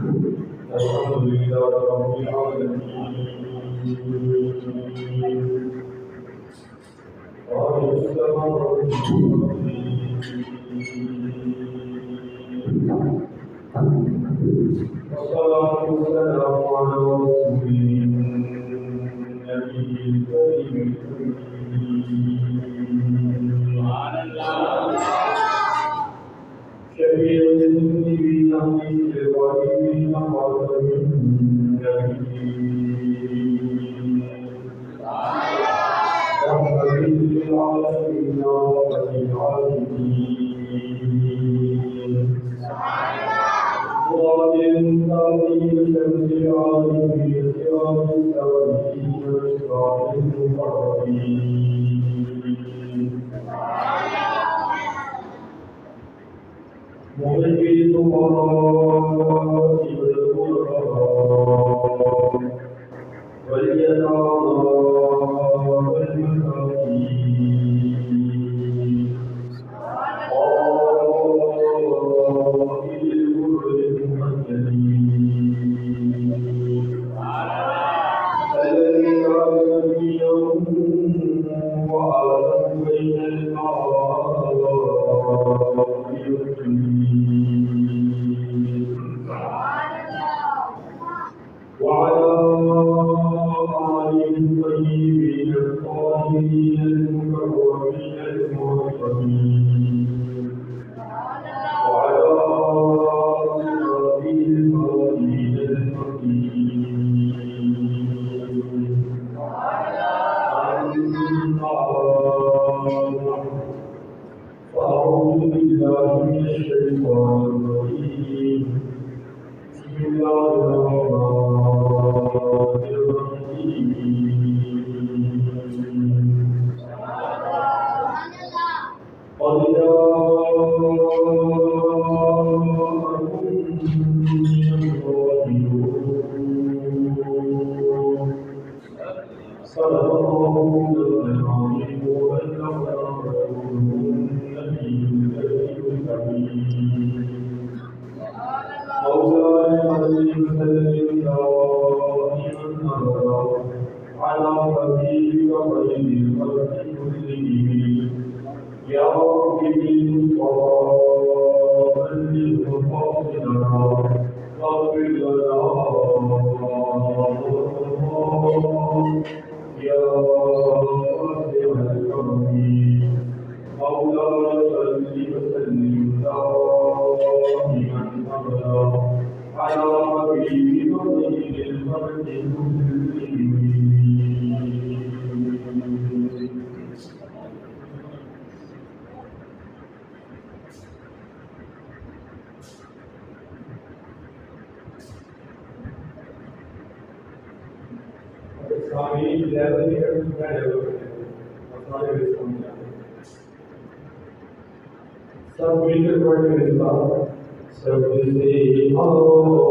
الحمد لله رب العالمين قال السماوات والصلاة والسلام على رسول النبي الكريم شفيع المذنبين عند الظالمين خاتم النبيين رحمة للعالمين ورحمة العالمين مراد تعظيم شمس العالمين سراج السوالين وإشراق المقربين مغني الفقراء والغرباء واليتامى والمساكين قائل الغر المحجلين الذي كان نبيهم وآدم بين الأعراض وعلى آله الطيبين الطاهرين المكرمين المعصمين وعلى أصحابه الهادين المهديين أعوذ بالله من الشيطان الرجيم بسم الله الرحمن الرحيم قد جاءكم من الله نور صدق الله العظيم وبلغ رسوله النبي الكريم مولانا عليه وسلم دائما ابدا على حبيبك خير الخلق كلهم يا رب بالمصطفى بلغ مقاصدنا واغفر لنا يا واسع الكرم مولانا صل وسلم دائما ابدا على حبيبك خير الخلق كلهم. سب مل کر پڑھنے کے بعد سب سے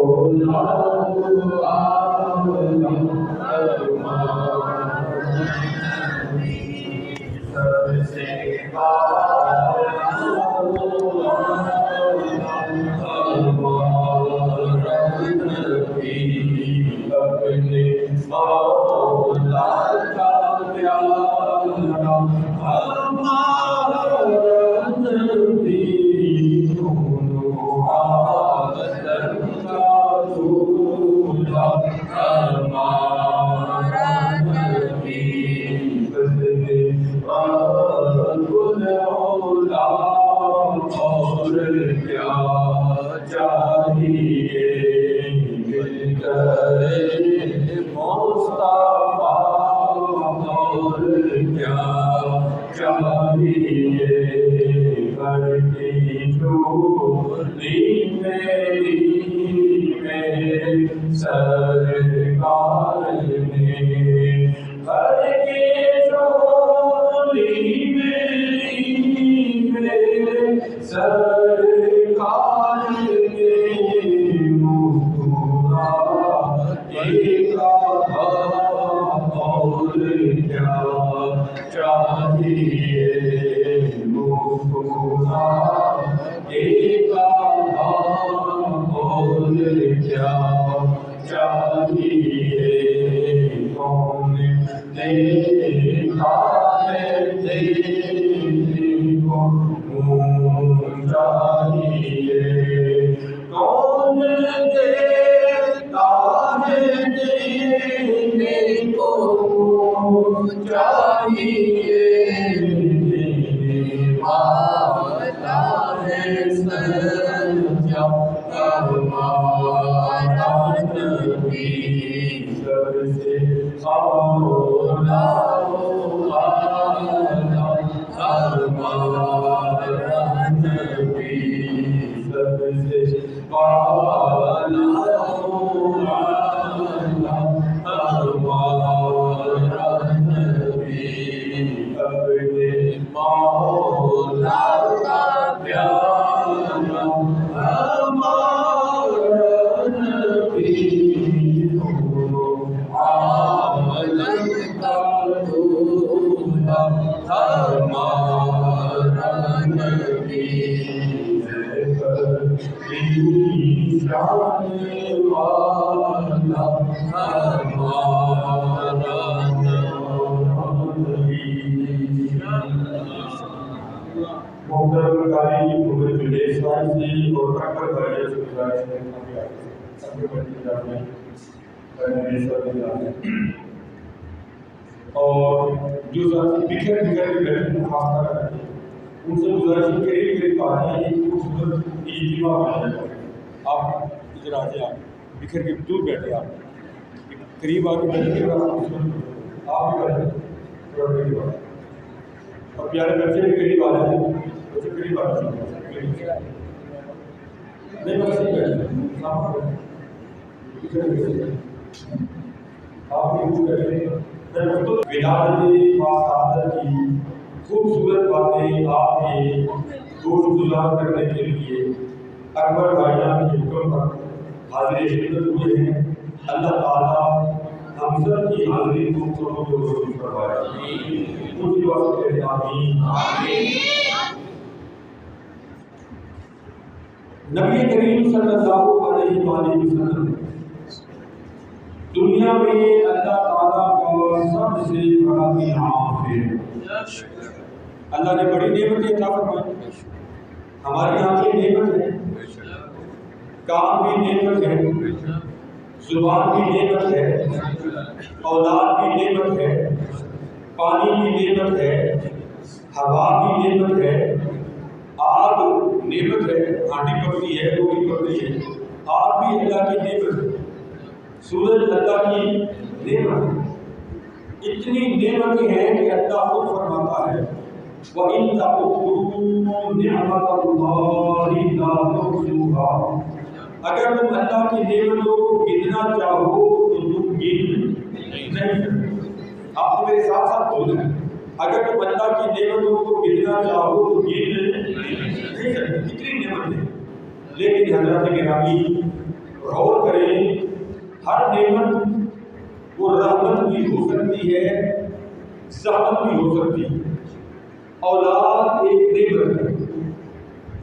کون دیکھتا ہے تیرے کو منہ چاہیے کون دیکھتا ہے تیرے کو منہ چاہیے والا ہے سچا ہمارا نبی سب سے اولا ہمارا نبی سب سے اولا ہمارا نبی اپنے مولا کا پیارا ہمارا نبی عالم کا دولہ ہمارا نبی شان والا ہمارا نبی محترم قاری محمد جنید صاحب جی اور ڈاکٹر بھائی صاحب اور جو ساتھی بکھر بکھر کے بیٹھے ہیں خاص کر ان سے گزارش قریب قریب آ رہے ہیں خوبصورت اجتماع بنا جائے آپ ادھر آ جائیں آپ بکھر کے دور بیٹھے آپ قریب آ کے بیٹھے آپ بھی بیٹھے تھوڑا قریب آ اور پیارے بچے بھی قریب آ رہے ہیں بچے قریب آ رہے ہیں نہیں بس نہیں بیٹھے آپ بھی خوب بیٹھے ولادت پاک کی خوبصورت باتیں آپ کے گوشت گزار کرنے کے لیے اکبر بھائیان کے حکم پر حاضر خدمت ہوئے ہیں اللہ تعالیٰ ہم سب کی حاضری کو قبول فرمائے ان کی واسطے آمین نبی کریم صلی اللہ علیہ وآلہ وسلم دنیا میں اللہ تعالیٰ کا سب سے بڑا انعام ہے اللہ نے بڑی نعمتیں عطا فرمائی ہماری آنکھیں نعمت ہے کان بھی نعمت ہے زبان بھی نعمت ہے اولاد بھی نعمت ہے پانی بھی نعمت ہے ہوا بھی نعمت ہے آگ نعمت ہے ہانڈی پکتی ہے روٹی پکتی ہے آگ بھی اللہ کی نعمت ہے سورج اللہ کی نعمت ہے اتنی نعمتیں ہیں کہ اللہ خود فرماتا ہے وَإِن تَعُدُّوا نِعْمَتَ اللَّهِ لَا تُحْصُوهَا اگر تم اللہ کی نعمتوں کو گننا چاہو تو تم گن نہیں سکتے آپ میرے ساتھ ساتھ بول رہے ہیں اگر تم اللہ کی نعمتوں کو گننا چاہو تو گن نہیں سکتے اتنی نعمتیں لیکن حضرت گرامی غور کریں ہر نعمت وہ رحمت بھی ہو سکتی ہے زحمت بھی ہو سکتی ہے اولاد ایک نعمت ہے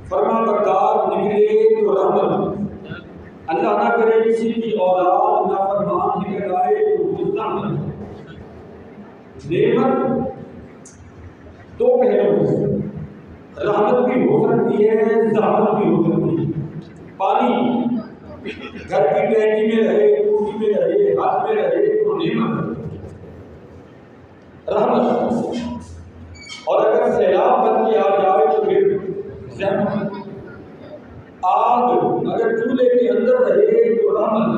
فرما بردار نکلے تو رحمت اللہ نہ کرے کسی کی اولاد نافرمان نکل آئے تو وہ زحمت نعمت دو پہلو ہے رحمت بھی ہو سکتی ہے زحمت بھی ہو سکتی ہے پانی گھر کی ٹینکی میں رہے ٹوٹی میں رہے ہاتھ میں رہے تو نعمت رحمت اور اگر سیلاب بن کے آ جائے تو پھر زحمت آگ اگر چولہے کے اندر رہے تو رحمت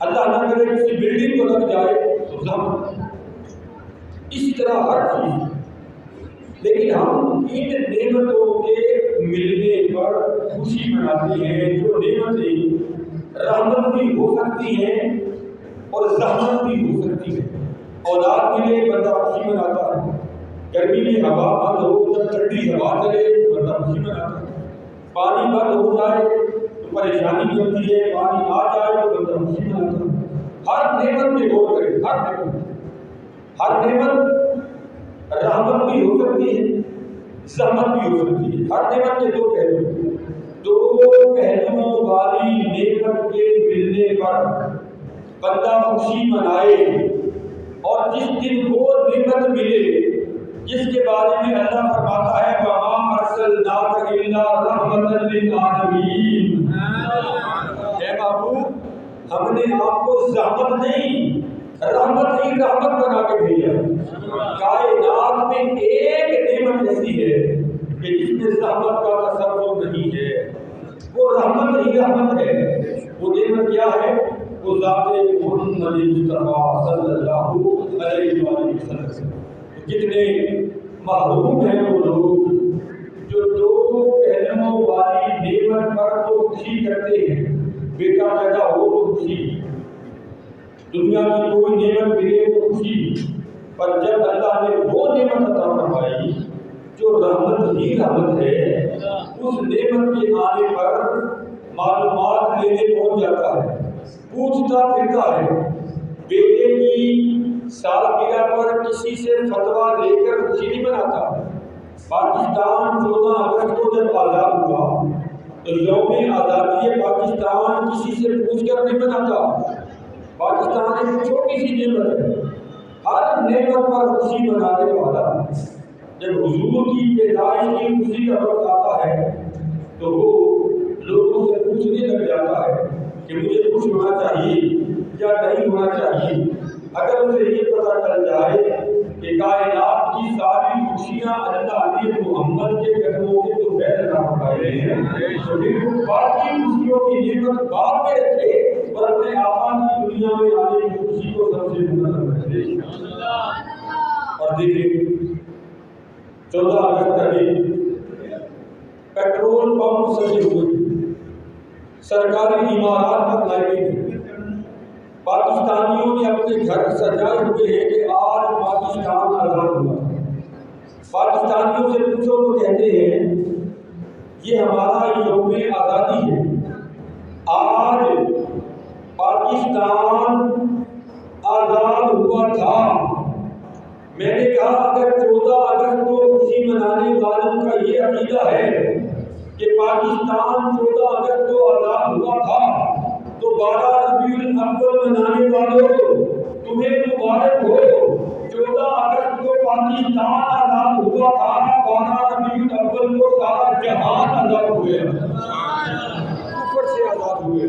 اللہ نہ کرے کسی بلڈنگ کو لگ جائے تو زحمت اس طرح ہر چیز لیکن ہم ان نعمتوں کے ملنے پر خوشی مناتے ہیں جو نعمتیں رحمت بھی ہو سکتی ہیں اور زحمت بھی ہو سکتی ہے اولاد ملے بندہ خوشی مناتا ہے گرمی میں ہوا بند ہو جب ٹھنڈی ہوا چلے بندہ خوشی مناتا ہے پانی بند ہو جائے تو پریشانی چلتی ہے پانی آ جائے تو بندہ خوشی مناتا ہے ہر نعمت میں غور کرے ہر نعمت رحمت بھی ہو سکتی ہے زحمت بھی ہو سکتی ہے ہر نعمت کے دو پہلوؤں والی نعمت کے ملنے پر بندہ خوشی منائے، اور جس دن وہ نعمت ملے جس کے بارے میں اللہ فرماتا ہے وَمَا أَرْسَلْنَاكَ إِلَّا رَحْمَةً لِّلْعَالَمِينَ، اے محبوب ہم نے آپ کو زحمت نہیں رحمت ہی رحمت بنا کے بھیجا۔ کائنات میں ایک نعمت ایسی ہے کہ جس میں زحمت کا تصور نہیں ہے، وہ رحمت ہی رحمت ہے۔ وہ نعمت کیا ہے؟ وہ ذات محمد مصطفیٰ صلی اللہ علیہ وآلہ وسلم۔ کتنے محروم ہیں وہ لوگ جو دو پہلوؤں والی نعمت پر تو خوشی کرتے ہیں، بیٹا پیدا ہو تو خوشی، دنیا کی کوئی نعمت ملے تو خوشی، پر جب اللہ نے وہ نعمت عطا فرمائی جو رحمت ہی رحمت ہے، اس نعمت کے آنے پر معلومات لینے پہنچ جاتا ہے، پوچھتا پھرتا ہے۔ بیٹے کی سالگرہ پر کسی سے فتویٰ لے کر خوشی نہیں مناتا۔ پاکستان 14 اگست کو جب آزاد ہوا تو یوم آزادی پاکستان کسی سے پوچھ کر نہیں مناتا۔ پاکستان ایک چھوٹی سی نعمت ہے، ہر نعمت پر خوشی منانے والا جب حضور کی پیدائش کی خوشی کا وقت آتا ہے تو وہ لوگوں سے پوچھنے لگ جاتا ہے کہ مجھے خوش ہونا چاہیے یا نہیں ہونا چاہیے۔ اگر اسے یہ پتہ چل جائے کہ کائنات کی ساری خوشیاں اللہ نے محمد کے قدموں کے تو فیض عطا فرمائے ہیں، تو پھر وہ باقی خوشیوں کی نعمت بعد میں رکھے اور اپنے آقا کی دنیا میں آنے کی خوشی کو سب سے مقدم رکھے۔ اور دیکھیں 14 اگست کا دن پیٹرول پمپ سجے ہوئے، سرکاری عمارات پر لائٹیں ہیں، پاکستانیوں نے اپنے گھر سجائے ہوئے ہیں کہ آج پاکستان آزاد ہوا۔ پاکستانیوں سے پوچھو تو کہتے ہیں یہ ہمارا یوم آزادی ہے، آج پاکستان آزاد ہوا تھا۔ میں نے کہا اگر 14 اگست کو خوشی منانے والوں کا یہ عقیدہ ہے کہ پاکستان 14 اگست کو آزاد ہوا تھا تو 12 ربیع الاول منانے والوں تمہیں مبارک ہو۔ 14 اگست کو پاکستان آزاد ہوا تھا، 12 ربیع الاول کو سارا جہان آزاد ہوئے، کفر سے آزاد ہوئے،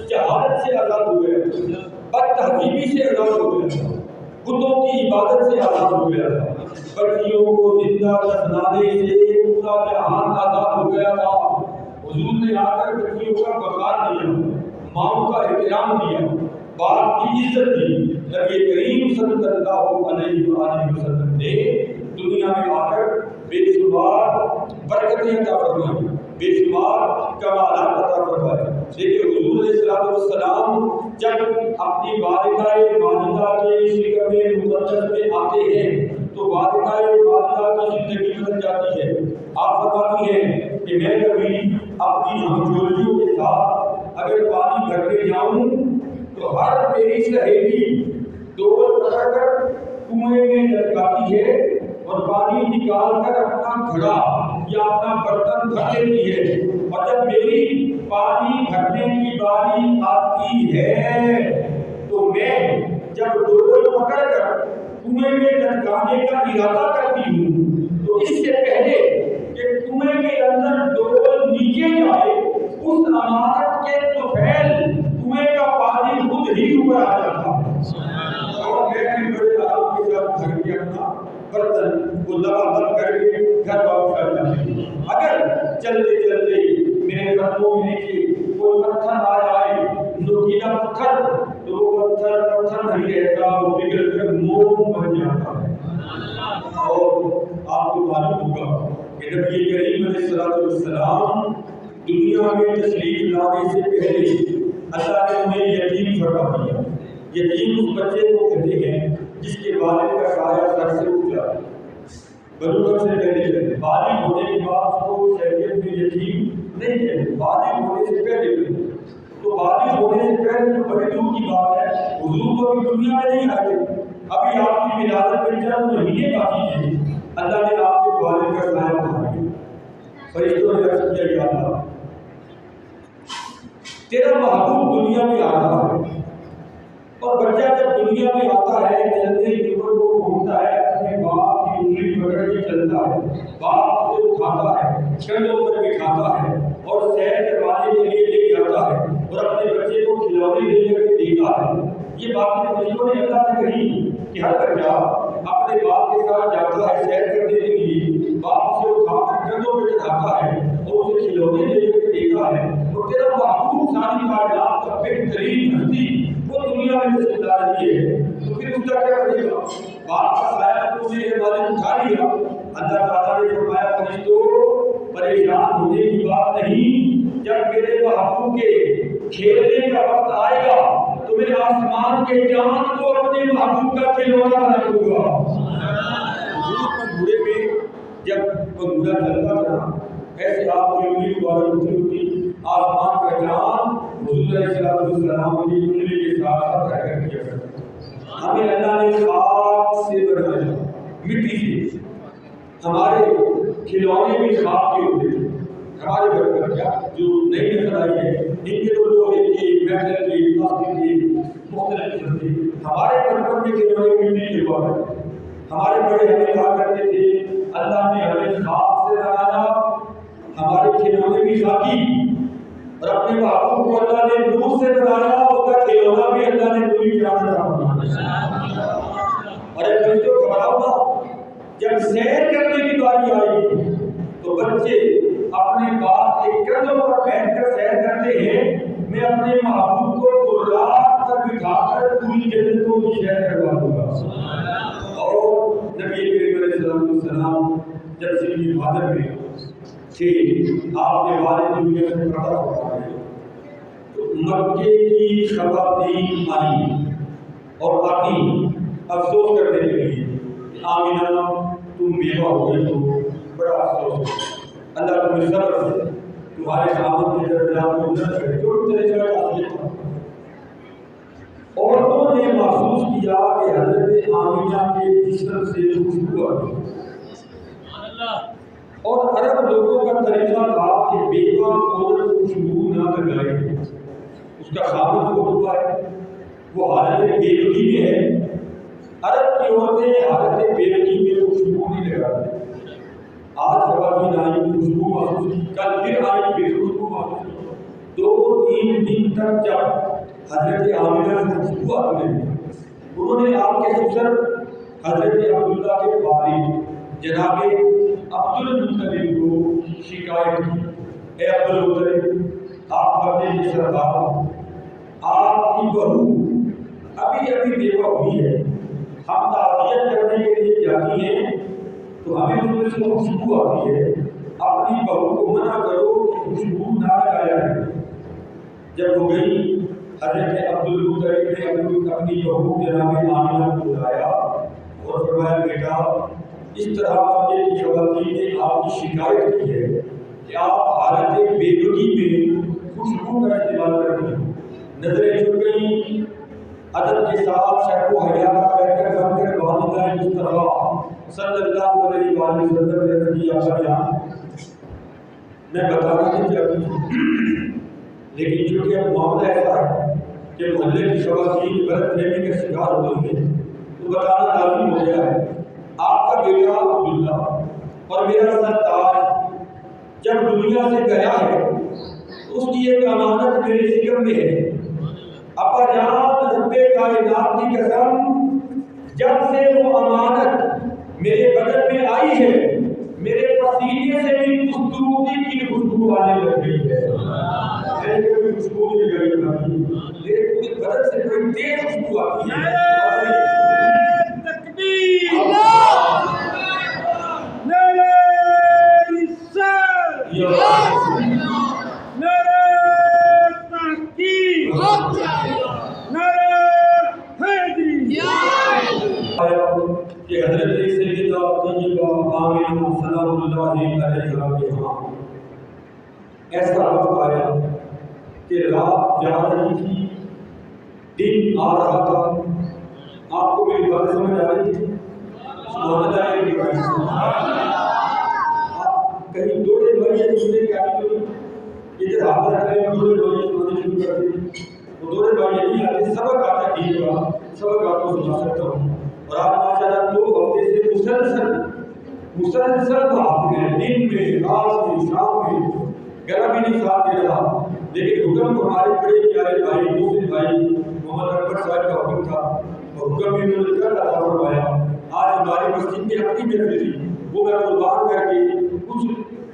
جہالت سے آزاد ہوئے، بد تہذیبی سے آزاد ہوئے، بتوں کی عبادت سے آزاد ہو گیا تھا، بچیوں کو زندہ دفنانے سے پورا جہان آزاد ہو گیا تھا۔ حضور نے آ کر بچیوں کا وقار دیا، ماؤں کا احترام دیا، باپ کی عزت دی۔ نبی کریم صلی اللہ علیہ وآلہ وسلم نے دنیا میں آ کر بے شمار برکتیں عطا فرمائی، بے شمار کمالات عطا فرمائے۔ دیکھیے حضور علیہ السلام جب اپنی والدہ ماجدہ کے شکم مقدس میں آتے ہیں تو والدہ ماجدہ کی زندگی بدل جاتی ہے۔ آپ فرماتی ہیں کہ میں کبھی اپنی ہمجولیوں کے ساتھ اگر پانی بھرنے جاؤں تو ہر میری سہیلی ڈول پکڑ کر کنویں میں لٹکاتی ہے اور پانی نکال کر اپنا گھڑا یا اپنا برتن بھر لیتی ہے، اور جب میری پانی بھرنے کی باری آتی ہے تو میں جب ڈول پکڑ کر کنویں میں لٹکانے کا ارادہ کرتی ہوں تو اس سے پہلے کہ کنویں کے اندر ڈول نیچے جائے اس امانت کے طفیل کنویں کا پانی خود ہی اوپر آ جاتا ہے، اور میں بھی بڑے آرام کے ساتھ گھر کے اپنا برتن کو لگا بند کر کے گھر واپس آ جاتے ہیں۔ اگر چلتے چلتے میرے قدموں میں نیچے کوئی پتھر آ جائے نوکیلا پتھر تو وہ پتھر نہیں رہتا، وہ پگھل کر موم بن جاتا ہے۔ اور آپ کو معلوم ہوگا کہ نبی کریم علیہ السلام دنیا میں تشریف لانے سے پہلے اللہ نے انہیں یتیم فرما دیا۔ یتیم اس بچے کو کہتے ہیں جس کے والد کا سایہ سر سے اٹھ جائے، بلوغت سے پہلے بالغ ہونے کے بعد اس کو شریعت میں یتیم نہیں کہتے، بالغ ہونے سے پہلے۔ تو بالغ ہونے سے پہلے تو بڑی دور کی بات ہے، حضور کو ابھی دنیا میں نہیں آئے، ابھی آپ کی ولادت میں چند مہینے باقی تھے، اللہ نے آپ کے والد کا سایہ اٹھا دیا۔ فرشتوں نے عرض کیا یا اللہ تیرا محبوب دنیا میں آ رہا ہے، جب دنیا میں آتا ہے چلتے ہی اوپر کو گھومتا ہے اپنے باپ کی انگلی پکڑ کے چلتا ہے، باپ اسے اٹھاتا ہے، کندھوں پر بٹھاتا ہے اور سیر کروانے کے لیے لے جاتا ہے اور اپنے بچے کو کھلونے لے کر کے دیتا ہے۔ یہ باقی فرشتوں نے اللہ سے کہی کہ ہر بچہ اپنے باپ کے ساتھ جاتا ہے سیر کرنے کے لیے، باپ اسے اٹھا کر کندھوں پہ چڑھاتا ہے اور اسے کھلونے لے کر کے دیتا ہے، اور تیرا محبوب ساری کائنات کا بہترین ہستی وہ دنیا میں تشریف لا رہی ہے، تو پھر اس کا کیا کرے گا؟ باپ کا سایہ تو میرے والد اٹھا لیا۔ اللہ تعالیٰ نے فرمایا فرشتوں پریشان ہونے کی بات نہیں، جب میرے محبوب کے کھیلنے کا وقت آئے گا تو میں آسمان کے چاند کو اپنے محبوب کا کھلونا بنا دوں گا۔ بوڑھے میں جب بنگلہ چلتا تھا ایسے آپ کی انگلی مبارک اٹھی ہوتی، آسمان کا چاند حضور علیہ السلام کی انگلی کے ساتھ ساتھ حرکت کیا کرتا۔ ہمیں اللہ نے خاک سے بنایا، مٹی سے، ہمارے کھلونے بھی خاک کے ہوتے تھے۔ ہمارے گھر پر کیا جو نئی نسل آئی ہے ان کے تو لوہے کی، میٹل کی، پلاسٹک کی مختلف قسم کی، ہمارے بچپن میں کھلونے مٹی کے ہوا کرتے تھے۔ ہمارے بڑے ہمیں کہا کرتے تھے اللہ نے ہمیں خاک سے بنایا، ہمارے کھلونے بھی خاکی، اور اپنے محبوب کو اللہ نے نور سے بنایا، اس کا کھلونا بھی اللہ نے نوری جان بنایا۔ اور ایک دوسرے کو بتاؤ نا، جب سیر کرنے کی باری آئے گی تو بچے اپنے باپ کے کندھوں پر بیٹھ کر سیر کرتے ہیں، میں اپنے محبوب کو برات پر بٹھا کر پوری جنتوں کی سیر کروا دوں گا۔ اور نبی کریم علیہ السلام جب ذی القعدہ میں تھے، آپ نے والد دنیا سے پردہ فرمایا تو مکے کی خواتین آئیں اور آتی افسوس کرنے لگی کہ آمینہ تم بیوہ ہو گئی تو بڑا افسوس ہے، اللہ تمہیں صبر سے تمہارے خامد کے درجات کو بلند کرے، جو تیرے جگہ حاصل تھا۔ عورتوں نے محسوس کیا کہ حضرت آمینہ کے جسم سے خوشبو آ گئی، اور عرب لوگوں کا طریقہ تھا کہ بیوہ عورت خوشبو نہ لگائے، اس کا خامد کو ہوا ہے وہ حالت بیوگی میں ہے، عرب کی عورتیں حالت بیوگی میں خوشبو نہیں لگاتی۔ آج خواتین آئی خوشبو محسوس کی، کل پھر آئی پھر خوشبو محسوس کی، 2-3 دن تک جب حضرت آمینہ سے خوشبو آتی رہی، انہوں نے آپ کے سسر حضرت عبداللہ کے والد جناب عبد المطلب کو شکایت کی، اے عبد المطلب آپ مکے کے سردار، آپ کی بہو ابھی ابھی بیوہ ہوئی ہے، ہم تعزیت کرنے کے لیے جاتی ہیں تو ہمیں اس میں سے خوشبو آتی ہے، اپنی بہو کو منع کرو کہ خوشبو نہ لگایا ہے۔ جب وہ گئی حضرت عبد المطلب نے اپنی بہو جناب آمینہ کو بلایا اور فرمایا بیٹا اس طرح مکے کی خواتین نے آپ کی شکایت کی ہے کہ آپ حالت بیوگی میں خوشبو کا استعمال کرتی ہیں۔ نظریں جھک گئیں، ادب کے ساتھ شرم و حیا کا بیٹھ کر والدہ مصطفیٰ صلی اللہ علیہ وآلہ وسلم نے رضی اللہ میں بتانا نہیں چاہتی، لیکن چونکہ اب معاملہ ایسا ہے کہ محلے کی خواتین غلط فہمی کا شکار ہو گئی ہیں تو بتانا لازم ہو گیا ہے۔ آپ کا بیٹا عبداللہ اور میرا سرتاج جب دنیا سے گیا ہے تو اس کی ایک امانت میرے ذکر میں ہے۔ ابا جان رب کائنات کی قسم، جب سے وہ امانت میرے بدن میں آئی ہے میرے پسینے سے بھی مستوری کی خوشبو آنے لگ گئی ہے۔ میرے کوئی خوشبو نہیں لگی تھی، میرے پورے بدن سے بڑی تیز خوشبو آتی ہے۔ تکبیر، نعرہ رسالت، نعرہ تحقیق، نعرہ حیدری، کہ حضرت سیدہ طیبہ آمینہ سلام اللہ علیہا کے ہاں ایسا وقت آیا کہ رات جا رہی تھی، دن آ رہا تھا۔ آپ کو میری بات سمجھ آ رہی تھی؟ سبحان اللہ کی بات آپ کہیں دوڑے بھائی ہے دوسرے کیا ادھر حاضر کریں دوڑے بھائی سنانے شروع کر دیں، وہ دوڑے بھائی نہیں آتے، سبق آتا ٹھیک کا سبق آپ کو سنا سکتا ہوں۔ اور آپ ماشاءاللہ 2 ہفتے سے مسلسل آپ نے دن میں رات میں شام میں گرا بھی نہیں ساتھ دے رہا، لیکن حکم ہمارے بڑے پیارے بھائی دوسرے بھائی محمد اکبر صاحب کا حکم تھا اور حکم بھی انہوں نے کر عطا فرمایا۔ آج ہماری مسجد کی اپنی محفل تھی، وہ میں قربان کر کے کچھ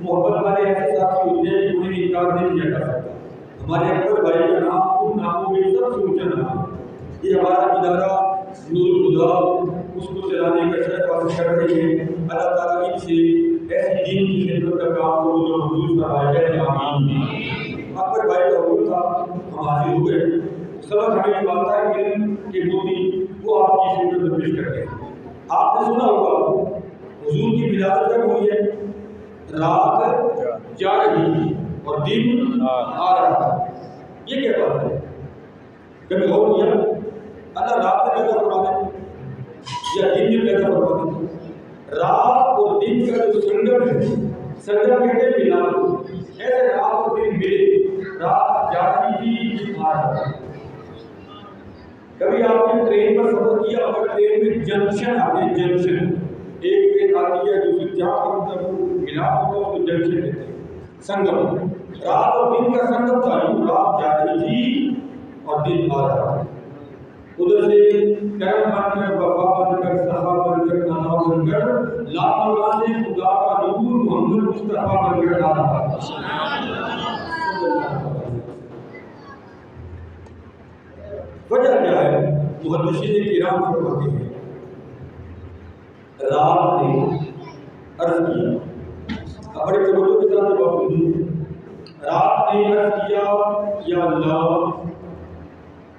محبت والے ایسے ساتھی ہوتے ہیں کہ انہیں انکار نہیں کیا جا سکتا۔ ہمارے اکبر بھائی کا نام ان ناموں میں سب سے اونچا نام ہے۔ یہ ہمارا ادارہ نور الہدا اس کو چلانے کا شرف حاصل کر رہی ہے۔ اللہ تعالیٰ ان سے ایسی دین کی خدمت کا کام کو جو منظور فرمائے، آمین۔ اکبر بھائی کا حکم تھا، ہم حاضر ہو گئے۔ سبق ہمیں جو آتا ہے علم کے موتی وہ آپ کی خدمت میں پیش کرتے ہیں۔ آپ نے سنا ہوگا حضور کی ولادت کب ہوئی ہے؟ رات جا رہی تھی اور دن آ رہا تھا۔ یہ کیا بات ہے؟ کبھی غور کیا؟ اللہ رات میں پیدا فرما دے یا دن میں پیدا فرما دے؟ رات اور دن کا جو سنگم ہے، سنگم کہتے ہیں ملان، ایسے رات اور دن ملے، رات جا رہی تھی دن آ رہا تھا۔ کبھی آپ نے ٹرین پر سفر کیا اور ٹرین میں جنکشن آتے ہیں، جنکشن ایک ٹرین آتی ہے دوسری جہاں پر ملاپ ہوتا ہے اس کو جنکشن کہتے ہیں، سنگم۔ رات اور دن کا سنگم تھا، رات جا رہی تھی اور دن آ رہا تھا۔ ادھر سے کرم بن کر وفا بن کر صفا بن کر نفع بن کر لاپرواہ سے خدا کا نور محمد مصطفیٰ بن کر آ رہا تھا۔ وجہ کیا ہے؟ محدثین کرام فرماتے ہیں رات نے عرض کیا، بڑے توجہ کے ساتھ جواب سنیے، رات نے عرض کیا یا اللہ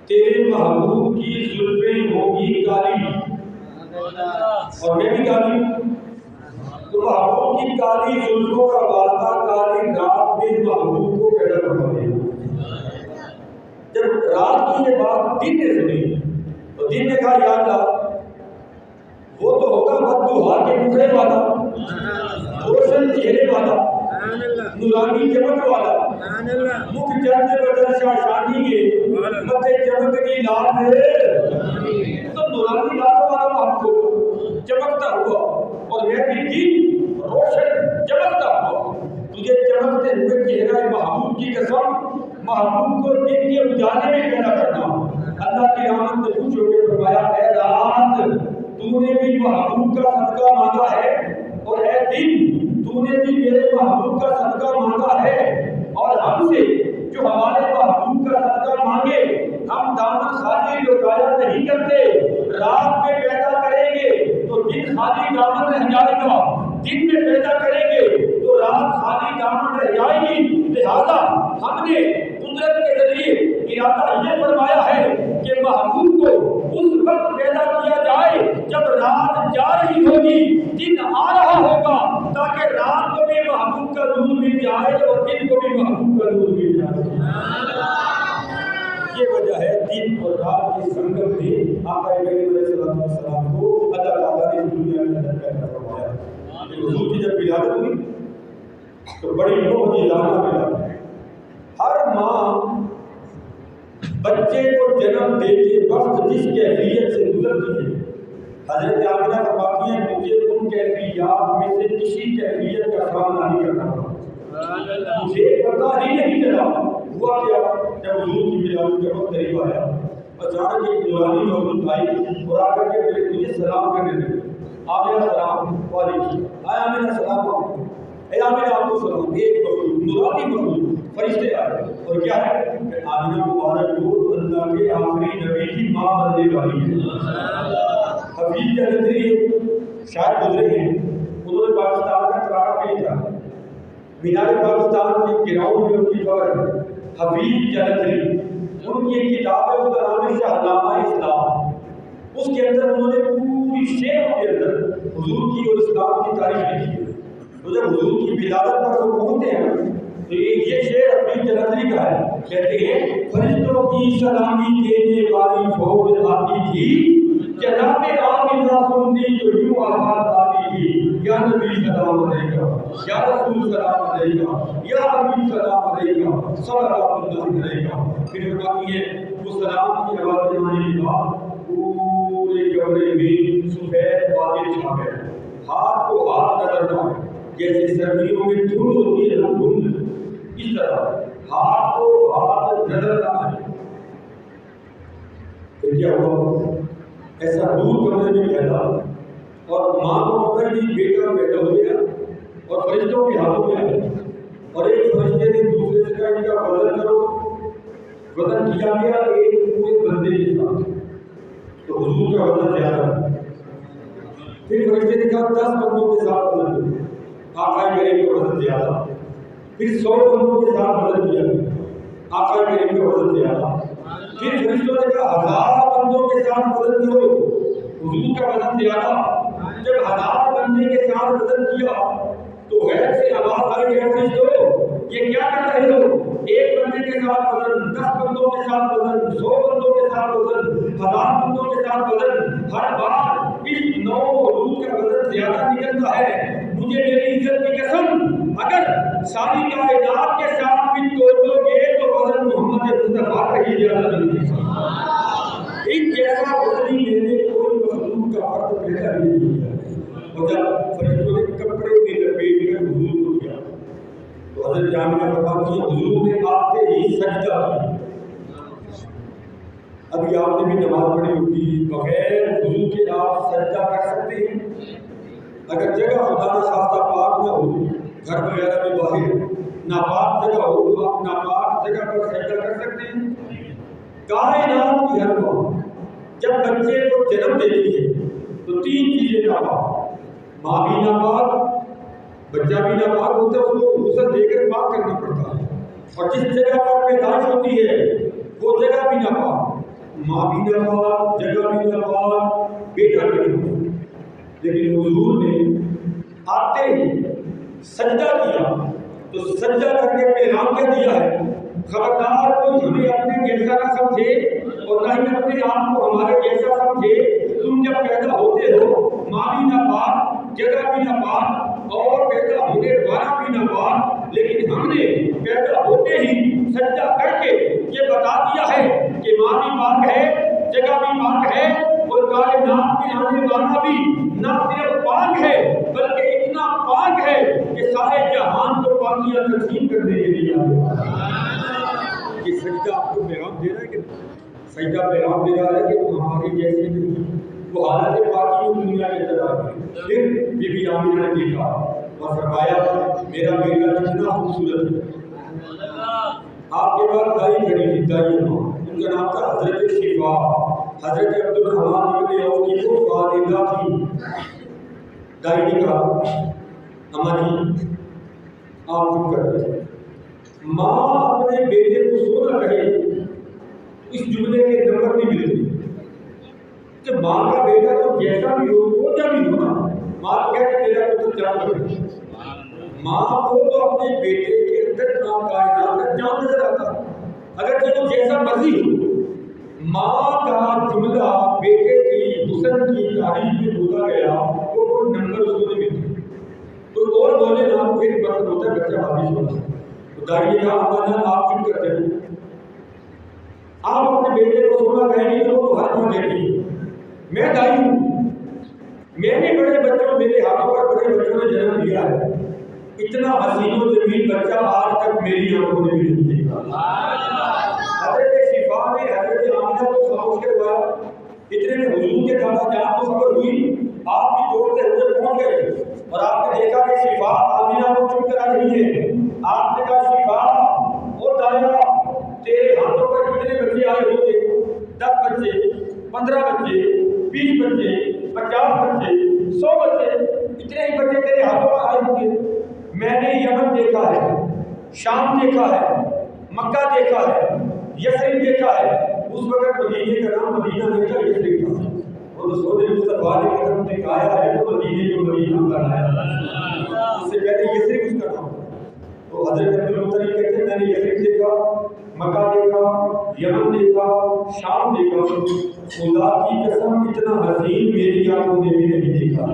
تیرے محبوب کی زلفیں ہوں گی کالی اور میں بھی کالی، تو محبوب کی کالی زلفوں کا واسطہ کالی رات میں محبوب کو پیدا کروا دے۔ جب رات کی یہ بات دن نے سنی تو دن نے کہا یا اللہ وہ تو ہوگا بددعا کے ٹکڑے والا، روشن چہرے والا، نورانی چمک والا، مکھ چند بدن شاشانی کے متے چمک کی لال ہے، تو نورانی لالوں والا محبوب چمکتا ہوا اور میں بھی دن روشن چمکتا ہوا، تجھے چمکتے ہوئے چہرہ محبوب کی قسم محبوب کو دن کے اجالے میں پیدا کرنا۔ اللہ کی رحمت نے خوش ہو کے فرمایا اے رات تو نے بھی محبوب کا صدقہ مانگا ہے اور اے دن تو نے بھی میرے محبوب کا صدقہ مانگا ہے، اور ہم سے جو ہمارے محبوب کا صدقہ مانگے ہم دامن خالی لوٹایا نہیں کرتے، رات میں پیدا کریں گے تو دن خالی دامن رہ جائے گا، دن میں پیدا کریں گے تو رات خالی دامن رہ جائے گی۔ لہذا ہم نے قدرت کے ذریعے ارادہ یہ فرمایا ہے کہ محبوب کو اس وقت پیدا کیا جائے جب رات جا رہی ہوگی دن آ رہا ہوگا، تاکہ رات کو بھی محبوب کا نور مل جائے اور دن کو بھی محبوب کا نور مل جائے۔ یہ وجہ ہے دن اور رات کے سنگم میں آقا کریم علیہ السلام کو اللہ تعالیٰ نے اس دنیا میں پیدا فرمایا۔ حضور کی جب ولادت ہوئی تو بڑی معجزانہ ولادت ہے۔ ہر ماں بچے کو جنم دیتے وقت جس کیفیت سے گزرتی ہے، حضرت آمنہ فرماتی ہیں مجھے ان کیفیات میں سے کسی کیفیت کا سامنا نہیں کرنا پڑا، مجھے پتہ ہی نہیں چلا ہوا کیا۔ جب حضور کی ولادت کا وقت قریب آیا اچانک ایک نورانی موجود آئی اور آ کر کے مجھے سلام کرنے لگی، آمنہ سلام علیکم، آئے آمنہ سلام علیکم، اے آمنہ آپ کو سلام۔ ایک مخلوق نورانی مخلوق فرشتے آئے اور کیا ہے کہ آمنہ مبارک ہو اللہ کے آخری نبی کی ماں بننے والی ہے۔ حفیظ جلندری شاعر گزرے ہیں، انہوں نے پاکستان کا ترانہ بھیجا، مینار پاکستان کے گراؤنڈ میں ان کی خبر ہے۔ حفیظ جلندری ان کی ایک کتاب ہے، اس کا نام ہے شاہنامہ اسلام، اس کے اندر انہوں نے پوری شعر کے اندر حضور کی اور اسلام کی تاریخ لکھی ہے۔ تو جب حضور کی ولادت پر وہ پہنچتے ہیں تو یہ شعر حفیظ جلندری کا ہے، کہتے ہیں فرشتوں کی سلامی دینے والی فوج آتی تھی، جناب آمنہ سنتی جو یوں آواز آتی تھی، یا نبی سلام علیکہ، یا رسول سلام علیکہ، یا حبیب سلام علیکہ، صلوات اللہ علیہ۔ پھر فرماتی ہے وہ سلام کی آواز آنے کے بعد پورے کمرے میں سفید بادل چھا گئے، ہاتھ کو ہاتھ نظر نہ آئے، جیسے سردیوں میں دھند ہوتی ہے نا دھند، اس طرح ہاتھ کو ہاتھ نظر نہ آئے۔ پھر کیا ہوا؟ ایسا دور کمرے میں پھیلا اور ماں کو پتہ نہیں بیٹا پیدا ہو گیا اور فرشتوں کے ہاتھوں میں آیا، اور ایک فرشتے نے دوسرے سے کہا ان کا وزن کرو، وزن کیا گیا ایک پورے بندے کے ساتھ، تو حضور کا وزن زیادہ ہے۔ پھر فرشتے نے کہا 10 بندوں کے ساتھ وزن کرو، آقا کریم کا وزن زیادہ۔ پھر 100 بندوں کے ساتھ وزن کیا گیا، آقا کریم کا وزن زیادہ۔ پھر فرشتوں نے کہا 1000 بندوں کے ساتھ وزن کرو، حضور کا وزن زیادہ۔ جب 1000 بندے کے ساتھ وزن کیا تو غیر سے آواز آئی ہے فرشتوں یہ کیا کر رہے ہو؟ ایک بندے کے ساتھ وزن، 10 بندوں کے ساتھ وزن، 100 بندوں کے ساتھ وزن، 1000 بندوں کے ساتھ وزن، ہر بار اس نو حضور کا وزن زیادہ نکلتا ہے۔ مجھے میری عزت کی قسم اگر ساری کائنات کے ساتھ بھی توڑو گے تو وزن محمد مصطفیٰ کا ہی زیادہ ملے گا۔ ان جیسا وزنی میں نے کوئی مخلوق کا فرق پیدا نہیں کیا۔ اور جب فرشتوں نے کپڑے میں لپیٹ کر حضور کو کیا تو حضرت آمنہ فرماتی ہیں حضور نے آتے ہی سجدہ کیا۔ ابھی آپ نے بھی نماز پڑھی ہوگی، بغیر وضو کے آپ سجدہ کر سکتے ہیں؟ اگر جگہ خدا نہ خواستہ پاک نہ ہو، گھر وغیرہ میں باہر ناپاک جگہ ہو تو آپ ناپاک جگہ پر سجدہ کر سکتے ہیں؟ کائنات کی ہر قوم جب بچے کو جنم دیتی ہے تو 3 چیزیں ناپاک، ماں بھی ناپاک، بچہ بھی ناپاک ہوتا ہے، اس کو غسل دے کر پاک کرنا پڑتا ہے، اور جس جگہ پر پیدائش ہوتی ہے وہ جگہ بھی ناپاک، ماں بھی ناپاک، جگہ بھی ناپاک، بیٹا بھی ناپاک۔ لیکن حضور نے آتے ہی سجدہ کیا تو سجدہ کر کے پیغام کیا دیا ہے؟ خبردار کوئی ہمیں اپنے جیسا نہ سمجھے اور نہ ہی اپنے آپ کو ہمارے جیسا سمجھے۔ تم جب پیدا ہوتے ہو ماں بھی ناپاک، جگہ بھی ناپاک، اور پیدا ہونے والا بھی ناپاک، لیکن ہم نے پیدا ہوتے ہی سجدہ کر کے یہ بتا دیا ہے کہ ماں بھی پاک ہے، جگہ بھی پاک ہے، اور کائنات میں آنے والا بھی نہ صرف پاک ہے بلکہ اتنا پاک ہے کہ سارے جہان کو پاکیاں تقسیم کرنے کے لیے یہ سجدہ آپ کو پیغام دے رہا ہے کہ سجدہ پیغام دے رہا ہے کہ وہ ہمارے جیسے نہیں، وہ حالت پاکی دنیا کے اندر آ گئی۔ پھر بی بی آمنہ نے دیکھا اور فرمایا میرا بیٹا کتنا خوبصورت ہے۔ آپ کے پاس دائی کھڑی تھی، دائی ماں، ان کا نام تھا حضرت شفا، حضرت عبدالرحمن ابن عوف کی وہ والدہ تھی۔ دائی نے کہا اماں جی آپ چپ کر دیں، ماں اپنے بیٹے کو سونا کہے اس جملے کے نمبر نہیں ملتے کہ ماں کا بیٹا تو جیسا بھی ہو وہ جب بھی ہونا، ماں کہتے میرا پتر جان لگے، ماں کو تو اپنے بیٹے کے اندر نام کائنات کا جان نظر آتا ہے، اگر وہ جیسا مرضی ہو۔ ماں کا جملہ بیٹے کی حسن کی تعریف میں بولا گیا وہ کوئی نمبر اس کو نہیں ملتا، کوئی اور بولے نہ پھر برتن ہوتا ہے بچہ واپس ہوتا ہے۔ تو دائی نے کہا اماں جان آپ چپ کرتے ہیں، آپ اپنے بیٹے کو سونا کہیں گے تو وہ ہر ماں کہتی ہے میں دائی ہوں، میں نے بڑے بچوں میرے ہاتھوں پر بڑے بچوں نے جنم دیا ہے، اتنا حسین و جمیل بچہ آج تک میری آنکھوں نے بھی نہیں دیکھا۔ حضرت شفا نے حضرت آمنہ کو خاموش کروایا، اتنے میں حضور کے دادا جان کو خبر ہوئی، آپ بھی دوڑتے ہوئے پہنچ گئے اور آپ نے دیکھا کہ شفا آمنہ کو چپ کرا رہی ہے۔ آپ نے کہا شفا او دایا تیرے ہاتھوں پر کتنے بچے آئے ہوں گے؟ 10 بچے، 15 بچے، 20 بچے، 50 بچے، 100 بچے، اتنے ہی بچے تیرے ہاتھوں پر آئے ہوں گے۔ میں نے یمن دیکھا ہے، شام دیکھا ہے، مکہ دیکھا ہے، یثرب دیکھا ہے، اس وقت مدینے کا نام مدینہ نہیں تھا، یثرب تھا، اور رسول مصطفیٰ نے قدم ٹکایا ہے تو مدینے کو مدینہ بنایا، اس سے پہلے یثرب اس کا نام تھا۔ تو حضرت عبدالمطلب کہتے ہیں میں نے یثرب دیکھا، مکہ دیکھا، یمن دیکھا، شام دیکھا، خدا کی قسم اتنا حسین میری آنکھوں نے بھی نہیں دیکھا۔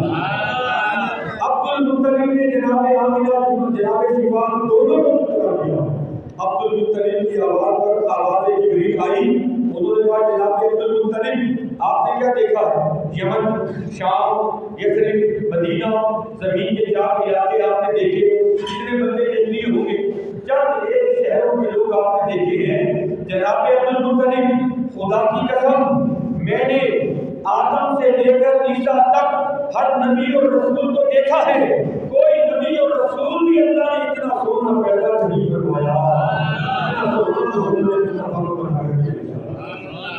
عبدالمطلب نے جناب آمنہ کو جناب شفا دونوں کو چپ کرا دیا۔ عبدالمطلب کی آواز پر آواز جبریل آئی، انہوں جناب عبد المطلب آپ نے کیا دیکھا ہے؟ یمن، شام، یثرب، مدینہ، زمین کے 4 علاقے آپ نے دیکھے، کتنے بندے دیکھنے ہوں گے، چند ایک شہروں کے لوگ آپ نے دیکھے ہیں۔ جناب عبد المطلب خدا کی قسم میں نے آدم سے لے کر عیسیٰ تک ہر نبی اور رسول کو دیکھا ہے، کوئی نبی اور رسول بھی اللہ نے اتنا سونا پیدا نہیں فرمایا۔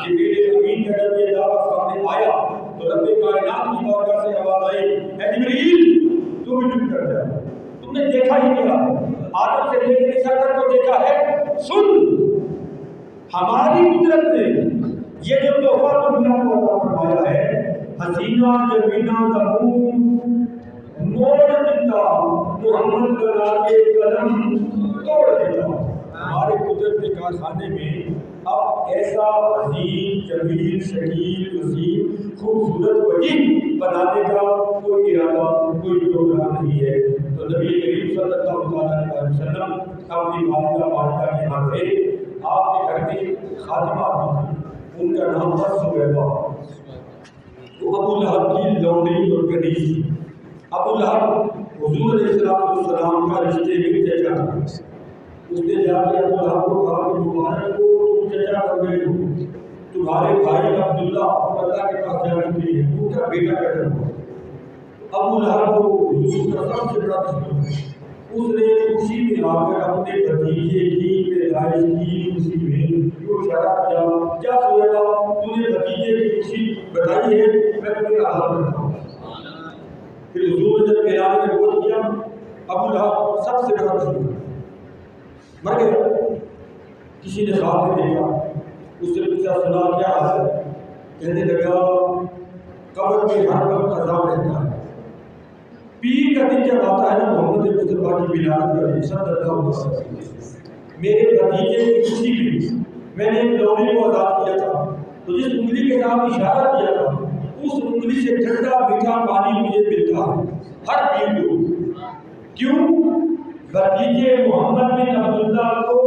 جبریل امین کا جب یہ دعویٰ سامنے آیا تو رب کائنات کی بارگاہ سے آواز آئی، اے جبریل تو بھی چپ کر جا، تم نے دیکھا ہی کیا؟ آدم سے لے کر عیسیٰ تک کو دیکھا ہے، سن ہماری قدرت نے یہ جو تحفہ دنیا کو عطا فرمایا ہے، حسینہ جبینہ نمون موڑ دیتا، محمد بنا کے قلم توڑ دیتا۔ ہمارے قدرت کے کارخانے میں اب ایسا عظیم، جمیل، شکیل، وسیع، خوبصورت وجہ بنانے کا کوئی ارادہ، کوئی پروگرام نہیں ہے۔ تو نبی کریم صلی اللہ علیہ وسلم اپنی والدہ والدہ کے ہاں رہے، آپ کے گھر میں خادمہ تھی، ان کا نام تھا سویبہ، وہ ابو لہب کی لونڈی اور کنیز تھی۔ ابو لہب حضور علیہ السلام کا رشتے میں چچا تھا۔ اس نے جا کے ابو لہب کو کہا کہ مبارک کو تم چچا کر گئے ہو، تمہارے بھائی عبداللہ اللہ کے پاس جا چکے ہیں، ان کا بیٹا پیدا ہوا۔ ابو لہب کو حضور کا سب سے بڑا دشمن، اس نے خوشی میں آ کر اپنے بھتیجے کی پیدائش کی خوشی میں جو اشارہ کیا، کیا سویبہ تو نے بھتیجے کی خوشی بتائی ہے، میں تمہیں آزاد کرتا ہوں۔ پھر حضور نے جب اعلان نبوت کیا، ابو لہب سب سے بڑا دشمن مر گیا۔ کسی نے خواب میں دیکھا، اس سے پوچھا سنا کیا حال ہے؟ کہنے لگا قبر میں ہر وقت عذاب رہتا ہے، پیر کا دن جب آتا ہے نا محمد مصطفیٰ کی ولادت کا دن صلی اللہ علیہ وسلم، میرے بھتیجے کی خوشی میں میں نے ایک لونڈی کو آزاد کیا تھا، تو جس انگلی کے ساتھ اشارہ کیا تھا اس انگلی سے ٹھنڈا میٹھا پانی مجھے ملتا ہے ہر پیر کو۔ کیوں؟ بھتیجے محمد بن عبداللہ کو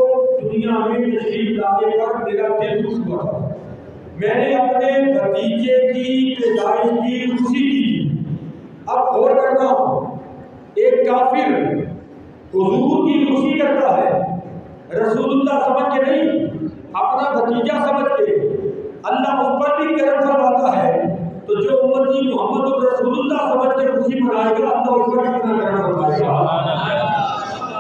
دنیا میں تشریف لانے پر میرا دل خوش ہوا تھا، میں نے اپنے بھتیجے کی پیدائش کی خوشی کی۔ اب غور کرنا، ایک کافر حضور کی خوشی کرتا ہے، رسول اللہ سمجھ کے نہیں، اپنا بھتیجا سمجھ کے، اللہ اس پر بھی کرم فرماتا ہے، تو جو امتی محمد رسول اللہ سمجھ کے خوشی منائے گا اللہ اس پر بھی کرم فرمائے گا،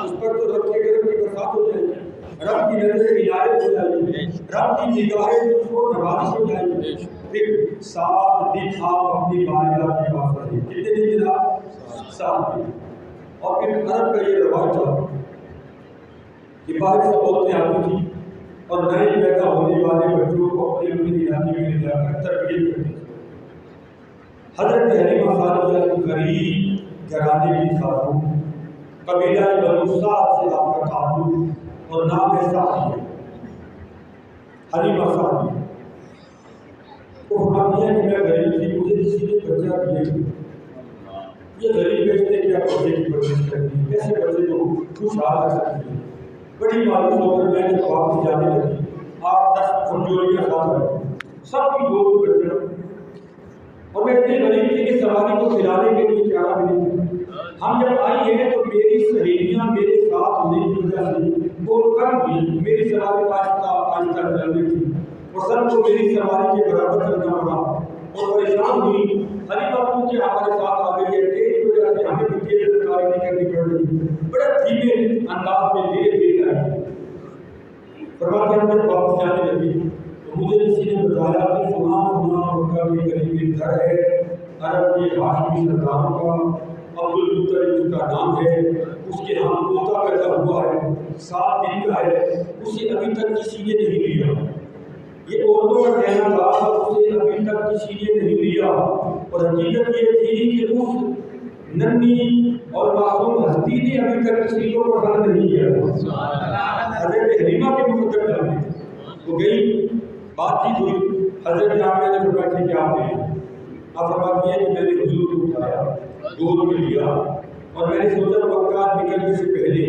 اس پر تو رب کے کرم کی برسات ہو جائے گی، رب کی نظر عنایت ہو جائے گی، رب کی نگاہیں اس کو نوازش ہو جائے گی۔ پھر 7 دن آپ اپنی والدہ کے پاس رہے، کتنے دن جناب؟ 7 دن۔ اور پھر عرب کا یہ روایت تھا کہ باہر سے عورتیں آتی تھیں اور نئے پیدا ہونے والے بچوں کو اپنے علاقے میں لے جا کر تربیت کرتی تھی۔ حضرت حلیمہ سعدیہ کی غریب گھرانے کی خاتون، قبیلہ بنو سعد سے آپ کا تعلق اور نام ہے سعدیہ، حلیمہ سعدیہ، وہ فرماتی ہے کہ میں غریب تھی، مجھے کسی نے بچہ دیا، یہ غریب بیچتے کیا بچے کی پرورش کرتی ہے، کیسے بچے کو خوشحال کر سکتی ہے۔ بڑی مایوس ہو کر میں جب واپس جانے لگی، 8-10 کمزوریاں ساتھ رہی، سب کی دو بچے، اور میں اتنی غریب تھی کہ سواری کو کھلانے کے لیے چارہ بھی نہیں تھا۔ ہم جب آئی ہیں تو میری سہیلیاں میرے ساتھ ہونے کی وجہ سے وہ کم ہوئی، میری سواری آہستہ آہستہ چل رہی تھی اور سب کو میری سواری کے برابر چلنا پڑا اور پریشان ہوئی۔ حلیمہ پوچھ کے ہمارے ساتھ آ گئی ہے، تیری وجہ سے ہمیں بھی تیز رفتاری نہیں کرنی پڑ رہی، بڑے دھیمے انداز میں دھیرے دھیرے آئی۔ فرماتے ہیں جب واپس جانے لگی تو مجھے کسی نے بتایا کہ سنا مکہ کے قریب ایک گھر ہے، عرب کے ہاشمی سرداروں کا، عبد المطلب اس کا نام ہے، اس کے ہاں پوتا پیدا ہوا ہے، 7 دن کا ہے، اسے ابھی تک کسی نے نہیں لیا۔ یہ عورتوں کا کہنا تھا، اسے ابھی تک کسی نے نہیں لیا، اور حقیقت یہ تھی کہ اس ننھی اور معصوم ہستی نے ابھی تک کسی کو پسند نہیں کیا۔ حضرت حلیمہ کے مقدر جانے وہ گئی، بات چیت ہوئی، حضرت جامعہ نے فرمایا کہ آپ نے اب فرماتی ہے کہ میں نے حضور کو اٹھایا، گود میں لیا، اور میں نے سوچا مکہ نکلنے سے پہلے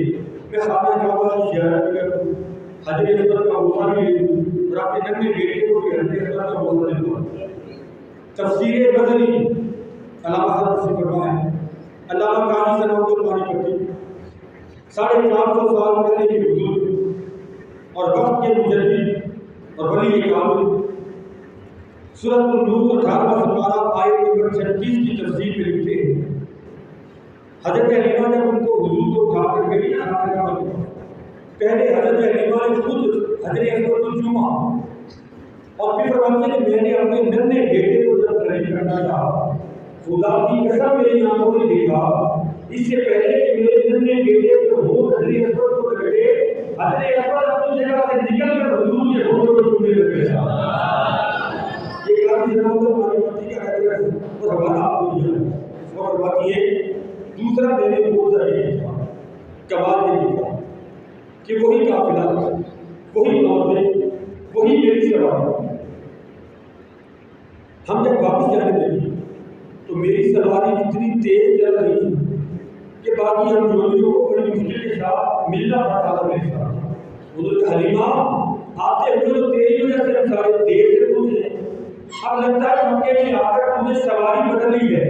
میں خانہ کعبہ کی زیارت کروں، حجر اسود کا عمرہ بھی لے لوں، اور اپنے ننے بیٹے کو بھی حضرت اسود کا متعلق ہوا. تفسیر بدری علامہ صاحب سے فرمایا ہے. علامہ قاری ثناء الرحمن پٹی 450 سال پہلے کے بزرگ اور وقت کے مجدد اور ولی کامل سورۃ النور 18واں سپارہ آیت نمبر 36 کی تفسیر میں لکھتے ہیں حضرت حلیمہ نے ان کو حضور کو اٹھا کر گئی پہلے حضرت حلیمہ نے خود حضرت اسود کو چوما اور پھر فرماتے ہیں میں نے اپنے ننے بیٹے کو جب ترک کرنا چاہا خدا کی قسم میری آنکھوں نے دیکھا اس سے پہلے کہ میرے ننے بیٹے کو ہو حضرت اسود کو پکڑے حضرت اسود اپنی جگہ سے نکل کر حضور کے ہونٹ کو چومنے لگے. یہ کافی جناب تو ہماری پتی کا ہے اور ہمارا آپ کو دیا اور باقی ہے. دوسرا میں نے بہت سارے دیکھا کمال نے دیکھا کہ وہی قافلہ وہی عورتیں وہی میری سواری. ہم جب واپس جانے لگے تو میری سواری اتنی تیز چل رہی تھی کہ باقی ہم جوڑیوں کو بڑی مشکل کے ساتھ ملنا پڑتا تھا میرے ساتھ. حضرت حلیمہ آتے ہوئے تو تیری وجہ سے ہم سارے دیر سے پہنچے اب لگتا ہے مکے میں آ کر تم نے سواری بدل لی ہے.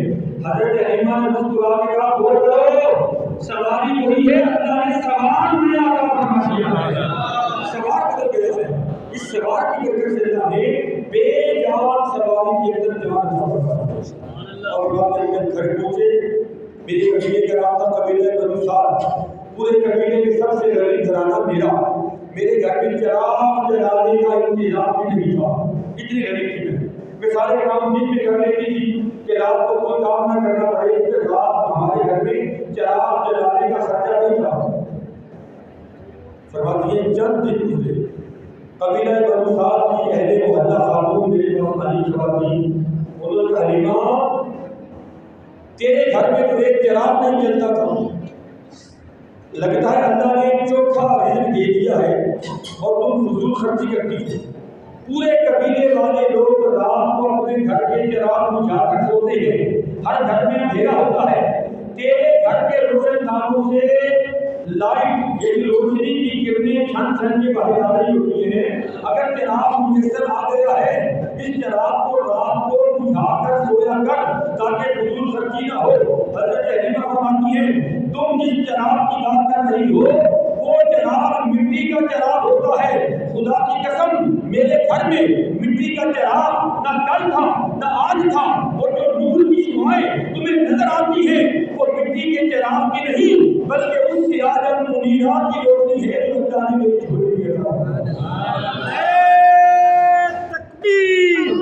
حضرت حلیمہ نے مسکرا کے کہا بول کرو سواری وہی ہے اللہ نے سوار میں آقا فرما دیا ہے. سوار بدل گیا ہے. اس سوار کی برکت سے اللہ نے بے جان سواری کے اندر جان عطا فرمایا. اور بعد میں جب گھر پہنچے میرے قبیلے کا نام تھا قبیلہ بنو سعد. پورے قبیلے میں سب سے غریب گھرانہ میرا. میرے گھر میں چراغ جلانے کا انتظام بھی نہیں تھا اتنی غریب تھی میں سارے کام دن میں کر لیتی تھی کہ رات کو کوئی کام نہ کرنا پڑے کیونکہ رات ہمارے گھر میں چراغ جلانے کا خرچہ نہیں تھا. فرماتی ہے چند دن گزرے قبیلہ بنو سعد کی اہل محلہ خاتون میرے پاس آئی خواتین انہوں نے کہا حلیمہ تیرے گھر میں تو ایک چراغ نہیں جلتا تھا لگتا ہے اللہ نے چوکھا رزق دے دیا ہے اور تم فضول خرچی کرتی ہو. پورے قبیلے والے لوگ رات کو اپنے گھر کے چراغ بجھا کر سوتے ہیں. ہر گھر میں اندھیرا ہوتا ہے. تیرے گھر کے روشن دانوں سے لائٹ یہ روشنی کی کرنیں چھن چھن کے باہر آ رہی ہوتی ہیں. اگر چراغ میسر آ گیا ہے اس چراغ کو رات کو بجھا کر سویا کر تاکہ فضول خرچی نہ ہو. حضرت حلیمہ فرماتی ہے تم جس چراغ کی بات کر رہی ہو وہ چراغ مٹی کا چراغ ہوتا ہے. خدا کی قسم میرے گھر میں مٹی کا چراغ نہ کل تھا نہ آج تھا اور جو نور کی شعاعیں تمہیں نظر آتی ہیں وہ مٹی کے چراغ کی نہیں بلکہ اس سراج المنیرہ کی روشنی ہے جو اللہ نے میری جھولی میں عطا فرمائی. تکبیر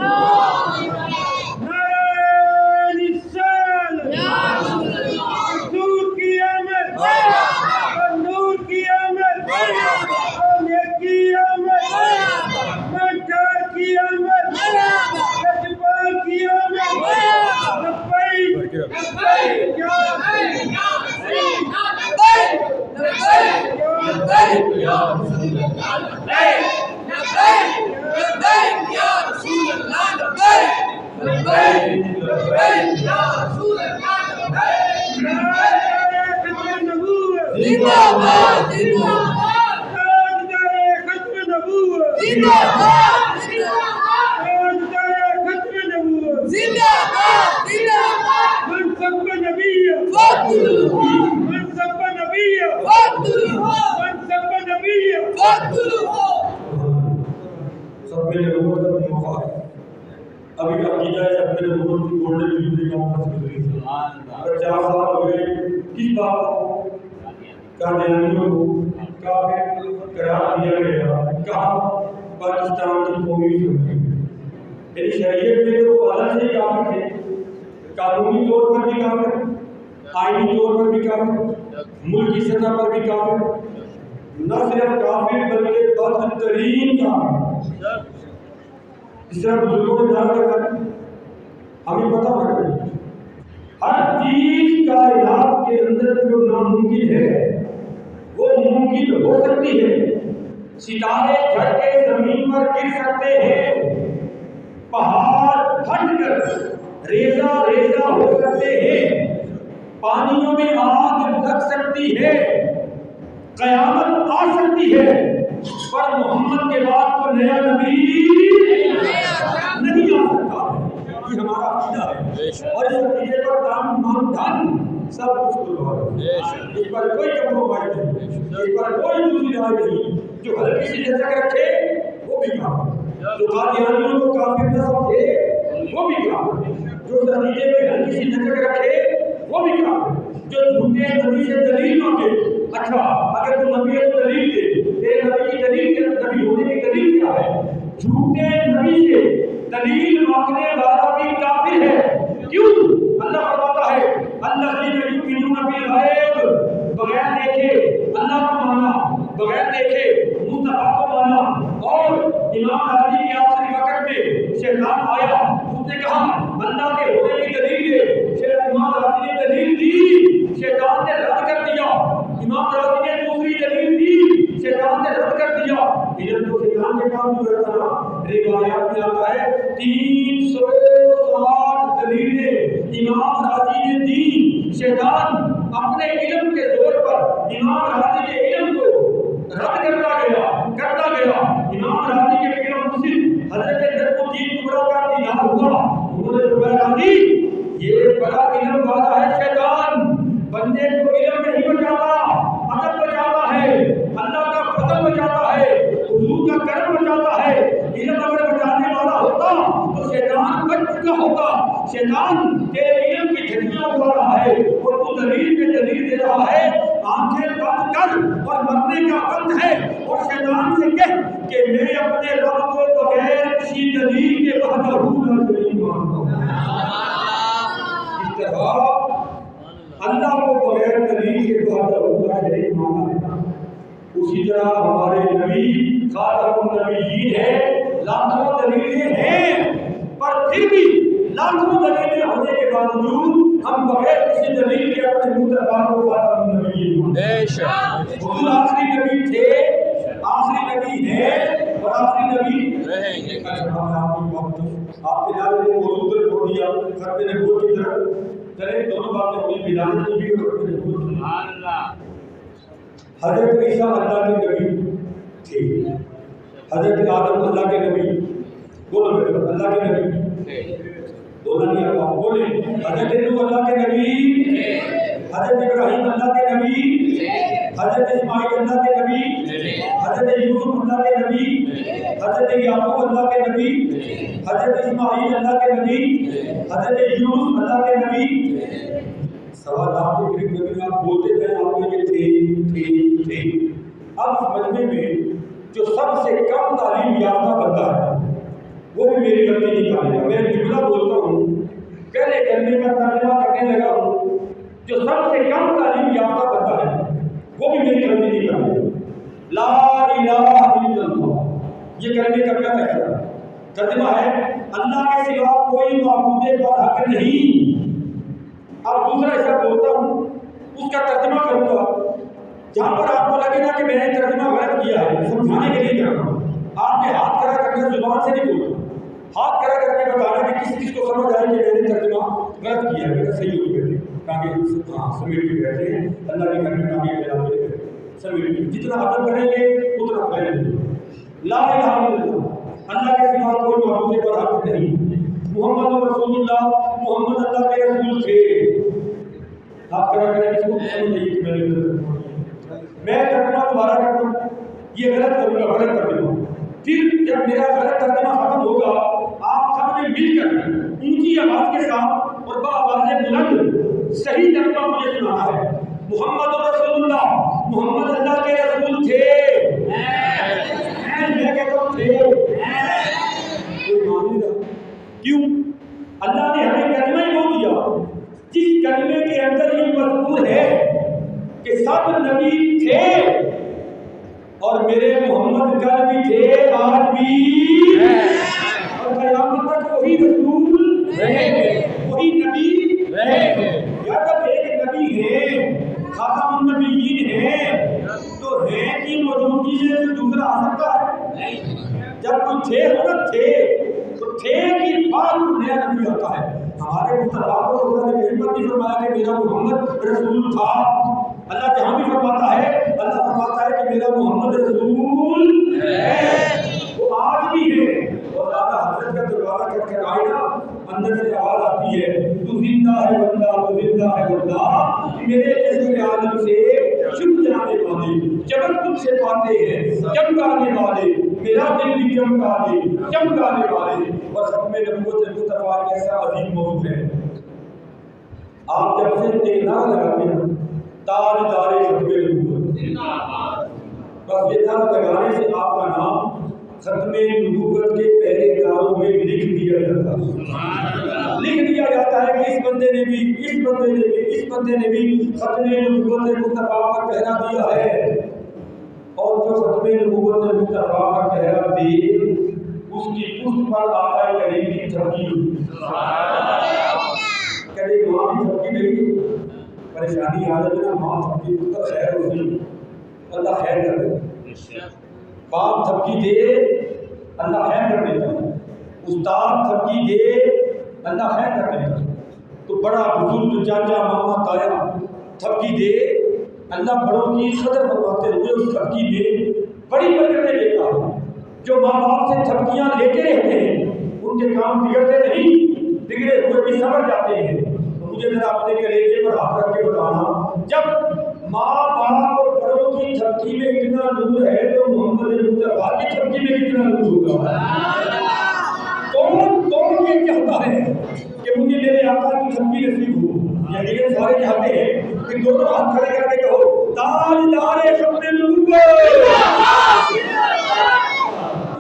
پاکستان کی قومی یعنی شریعت میں تو الگ سے کافر تھے قانونی طور پر بھی کافر آئینی طور پر بھی کافر ملکی سطح پر بھی کافر نہ صرف کافر بلکہ بدترین کافر. اس طرح بزرگوں نے جان کر ہمیں پتہ ہونا چاہیے ہر چیز کائنات کے اندر جو ناممکن ہے وہ ممکن ہو سکتی ہے. ستارے جھڑ کے زمین پر گر سکتے ہیں. پہاڑ پھٹ کر ریزہ ریزہ ہو سکتے ہیں. پانیوں میں آگ لگ سکتی ہے. قیامت آ سکتی ہے. پر محمد کے بعد کو نیا نبی نہیں آ سکتا ہے، یہ ہمارا عقیدہ ہے، اور اس عقیدے پر تن من دھن سب کچھ قربان ہے، اس پر کوئی کمپرومائز نہیں، اس پر کوئی دوسری رائے نہیں۔ جو ہلکی سی جھجک رکھے وہ بھی کافر، جو قادیانیوں کو کافر نہ سمجھے وہ بھی کافر، جو اس عقیدے میں ہلکی سی جھجک رکھے وہ بھی کافر، جو جھوٹے نبی سے دلیل مانگے، اچھا اگر تو نبی ہے تو دلیل دے، تیرے نبی کی دلیل کیا، نبی ہونے کی دلیل کیا ہے؟ جھوٹے نبی سے دلیل مانگنے والا بھی کافر ہے، کیوں؟ اللہ فرماتا ہے الذین یؤمنون بالغیب، بغیر دیکھے اللہ کو مانا، بغیر دیکھے مصطفیٰ کو مانا، اور امام راضی کے آخری وقت میں شیطان آیا، اس نے کہا اللہ کے ہونے کی دلیل ہے، امام راضی نے دلیل دی، شیطان نے رد کر دیا، امام راضی نے دوسری دلیل دی، شیطان نے رد کر دیا، علم تو شیطان کے کام بھی ہوتا نا، روایات میں آتا ہے 360 دلیلیں امام راضی نے دی، شیطان اپنے علم کے زور پر امام راضی کے علم کو رد کرتا گیا، امام راضی کے علم مسلم حضرت نجم الدین کبریٰ کا دیدار ہوا، انہوں نے فرمایا راضی یہ بڑا علم والا ہے شیطان، بندے کو علم نہیں بچاتا، ادب بچاتا ہے، اللہ کا فضل بچاتا ہے، حضور کا کرم بچاتا ہے، علم اگر بچانے والا ہوتا تو شیطان بچ چکا ہوتا، شیطان تیرے علم کی جھنڈیاں اڑا رہا ہے اور تو دلیل پہ دلیل دے رہا ہے، آنکھیں بند کر اور مرنے کا وقت ہے، اور شیطان سے کہہ کہ میں اپنے رب کو بغیر کسی دلیل کے وحدہ لا شریک مانتا ہوں۔ اس طرح اللہ کو بغیر دلیل کے وحدہ لا شریک ماننا ہے، اسی طرح ہمارے نبی خاتم النبیین ہے، لاکھوں دلیلیں ہیں، پر پھر بھی لاکھوں دلیلیں ہونے کے باوجود ہم بغیر کسی دلیل کے اپنے مصطفیٰ کو خاتم النبیین مانتے ہیں۔ حضور آخری نبی تھے، آخری نبی ہیں اور آخری نبی رہیں گے۔ آپ کے نام نے موضوع پر چھوڑ دیا، خطبے نے بول کی طرف چلے، دونوں باتیں ہوئی، بلال نے بھی اور خطبے نے بول دیا۔ حضرت عیسیٰ اللہ کے نبی تھے، حضرت آدم اللہ کے نبی، بولو بیٹا اللہ کے نبی، بولنا نہیں آتا بولے، حضرت نوح اللہ کے نبی، حضرت ابراہیم اللہ کے نبی، حضرت اسماعیل اللہ کے نبی، حضرت یوسف اللہ کے نبی، حضرت یعقوب اللہ کے نبی، حضرت اسماعیل اللہ کے نبی، حضرت یونس اللہ کے نبی۔ سوال آپ کے قریب نبی آپ بولتے تھے، آپ نے یہ تھے۔ اب اس مجمع میں جو سب سے کم تعلیم یافتہ بندہ ہے وہ بھی میری غلطی نہیں کرے گا، میں جملہ بولتا ہوں، پہلے کلمے کا ترجمہ کرنے لگا ہوں، جو سب سے کم تعلیم یافتہ بندہ ہے وہ بھی میری غلطی نہیں کرے گا۔ لا الہ الا اللہ، یہ کلمے کا کیا ترجمہ ہے؟ ترجمہ ہے اللہ کے سوا کوئی معبود پر حق نہیں۔ اب دوسرا حصہ بولتا ہوں، اس کا ترجمہ کروں گا، جہاں پر آپ کو لگے نا کہ میں نے ترجمہ غلط کیا ہے، سمجھانے کے لیے کر رہا ہوں، آپ نے ہاتھ کھڑا کر کے زبان سے نہیں بولنا، ہاتھ کھڑا کر کے بتانا کہ کس چیز کو سمجھ آئے کہ میں نے ترجمہ غلط کیا ہے، میرا صحیح ہو بیٹھے تاکہ ہاں سمیٹ کے بیٹھے ہیں، اللہ کے گھر میں تاکہ پھیلاتے ہیں، سمیٹ کے جتنا ادب کریں گے اتنا پھیلیں گے۔ لا الہ الا اللہ، اللہ کے سوا کوئی معبود پر حق نہیں، محمد رسول اللہ، محمد اللہ کے رسول تھے۔ ہاتھ کھڑا کریں کس کو سمجھ نہیں کہ میں ترجمہ دوبارہ کرتا ہوں، یہ غلط کروں گا، غلط کر دوں گا، پھر جب میرا غلط ترجمہ ختم ہوگا آپ سب نے مل کر اونچی آواز کے ساتھ اور بآواز بلند صحیح ترجمہ مجھے سنانا ہے۔ محمد رسول اللہ، محمد اللہ کے رسول تھے، میں کہتا ہوں تھے، کوئی مان نہیں رہا، کیوں؟ اللہ نے ہمیں کلمہ ہی وہ دیا جس کلمے کے اندر یہ مذکور ہے کہ سب نبی تھے اور میرے محمد کل بھی تھے، آج بھی اور قیامت تک وہی رسول رہیں گے، وہی نبی رہیں گے۔ یا جب ایک نبی ہے، خاتم النبیین ہے، تو ہے کی موجودگی سے دوسرا آ سکتا ہے؟ جب کوئی تھے ہونا تھے تو تھے کی بات نیا نبی آتا ہے۔ ہمارے مصطفیٰ کو اللہ نے کہیں پر نہیں فرمایا کہ میرا محمد رسول تھا، اللہ جہاں بھی فرماتا ہے، اللہ فرماتا ہے کہ میرا محمد رسول ہے، وہ آج بھی ہے۔ اور اعلیٰ حضرت کا دروازہ کھٹ کھٹائے نا، اندر سے آواز آتی ہے، تو زندہ ہے بندہ، تو زندہ ہے بندہ، میرے جیسے عالم سے چھپ جانے والے، چمک تم سے پاتے ہیں چمکانے والے، میرا دل بھی چمکا دے چمکانے والے۔ اور ختم نبوت مصطفیٰ کیسا عظیم موضوع ہے۔ آپ جب سے ایک نعرہ لگاتے ہیں تاجدار ختم نبوت، بس یہ نعرہ لگانے سے آپ کا نام ختم نبوت کے پہلے کاروں میں لکھ دیا جاتا ہے، لکھ دیا جاتا ہے کہ اس بندے نے بھی، اس بندے نے بھی، اس بندے نے بھی ختم نبوت مصطفیٰ پر پہرا دیا ہے۔ اور جو ختم نبوت مصطفیٰ پر پہرا دے، اس کی پشت پر آقا کریم کی تھپکی ہوئی، کہتے ماں بھی تھپکی نہیں، پریشانی آ جائے نا، ماں تھپکی تو خیر ہوتی، اللہ خیر کر دیتا، باپ تھپکی دے اللہ خیر کر دیتا ہے، استاد تھپکی دے اللہ خیر کر دیتا ہے، تو بڑا بزرگ چاچا ماما تایا تھپکی دے، اللہ بڑوں کی قدر فرماتے ہوئے اس تھپکی میں بڑی برکتیں دیتا ہے۔ جو ماں باپ سے تھپکیاں لیتے رہتے ہیں ان کے کام بگڑتے نہیں، بگڑے ہوئے بھی سمجھ جاتے ہیں۔ مجھے ذرا اپنے کلیجے پر ہاتھ رکھ کے بتانا، جب ماں باپ اور بڑوں کی تھپکی میں اتنا نور ہے تو محمد مصطفیٰ کی تھپکی میں کتنا نور ہوگا؟ کون یہ چاہتا ہے کہ مجھے میرے آقا کی تھپکی نصیب ہو؟ یقیناً سارے چاہتے ہیں کہ دونوں ہاتھ کھڑے کر کے کہو تاجدار ختم نبوت۔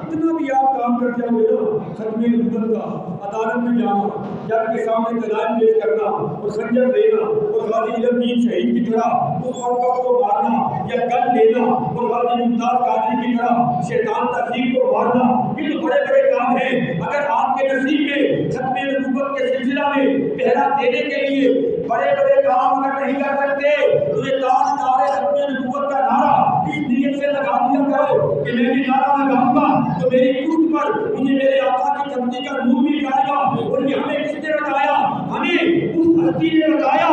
اتنا بھی آپ کام کر جاؤ گے نا ختم نبوت کا، عدالت میں جانا، جج کے سامنے دلائل پیش کرنا اور خنجر لینا اور غازی علم دین شہید کی طرح اس وقت کو مارنا، یا گن لینا اور غازی ممتاز قادری کی طرح شیطان تہذیب کو مارنا، یہ تو بڑے بڑے کام ہیں۔ اگر آپ کے نصیب میں ختم نبوت کے سلسلہ میں پہرا دینے کے لیے بڑے بڑے کام اگر نہیں کر سکتے تو یہ تاجدار ختم نبوت کا نعرہ اس نیت سے لگا دیا کرو کہ میں بھی نعرہ لگاؤں گا تو میری پشت پر مجھے میرے آقا کی تھپکی کا نور مل جائے گا۔ اور یہ ہمیں کس نے بتایا؟ ہمیں اس ہستی نے بتایا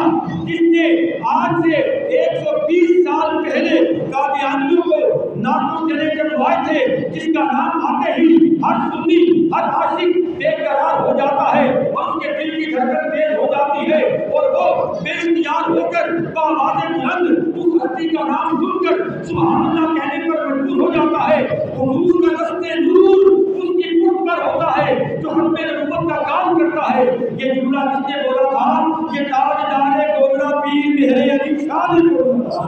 جس نے آج سے 120 سال پہلے قادیانیوں کو ناقص چنے چڑھوائے تھے، جس کا نام آتے ہی ہر سنی ہر عاشق بے قرار ہو جاتا ہے اور اس کے دل کی دھڑکن تیز ہو جاتی ہے اور وہ بے اختیار ہو کر بآواز بلند اس ہستی کا نام سن کر سبحان اللہ کہنے پر مجبور ہو جاتا ہے۔ وہ نور کا دستے نور اس کی پشت پر ہوتا ہے جو ختم نبوت کا کام کرتا ہے۔ یہ جملہ کس نے بولا تھا؟ یہ تاجدار گوجرا پیر مہر علی شاہ نے بولا تھا۔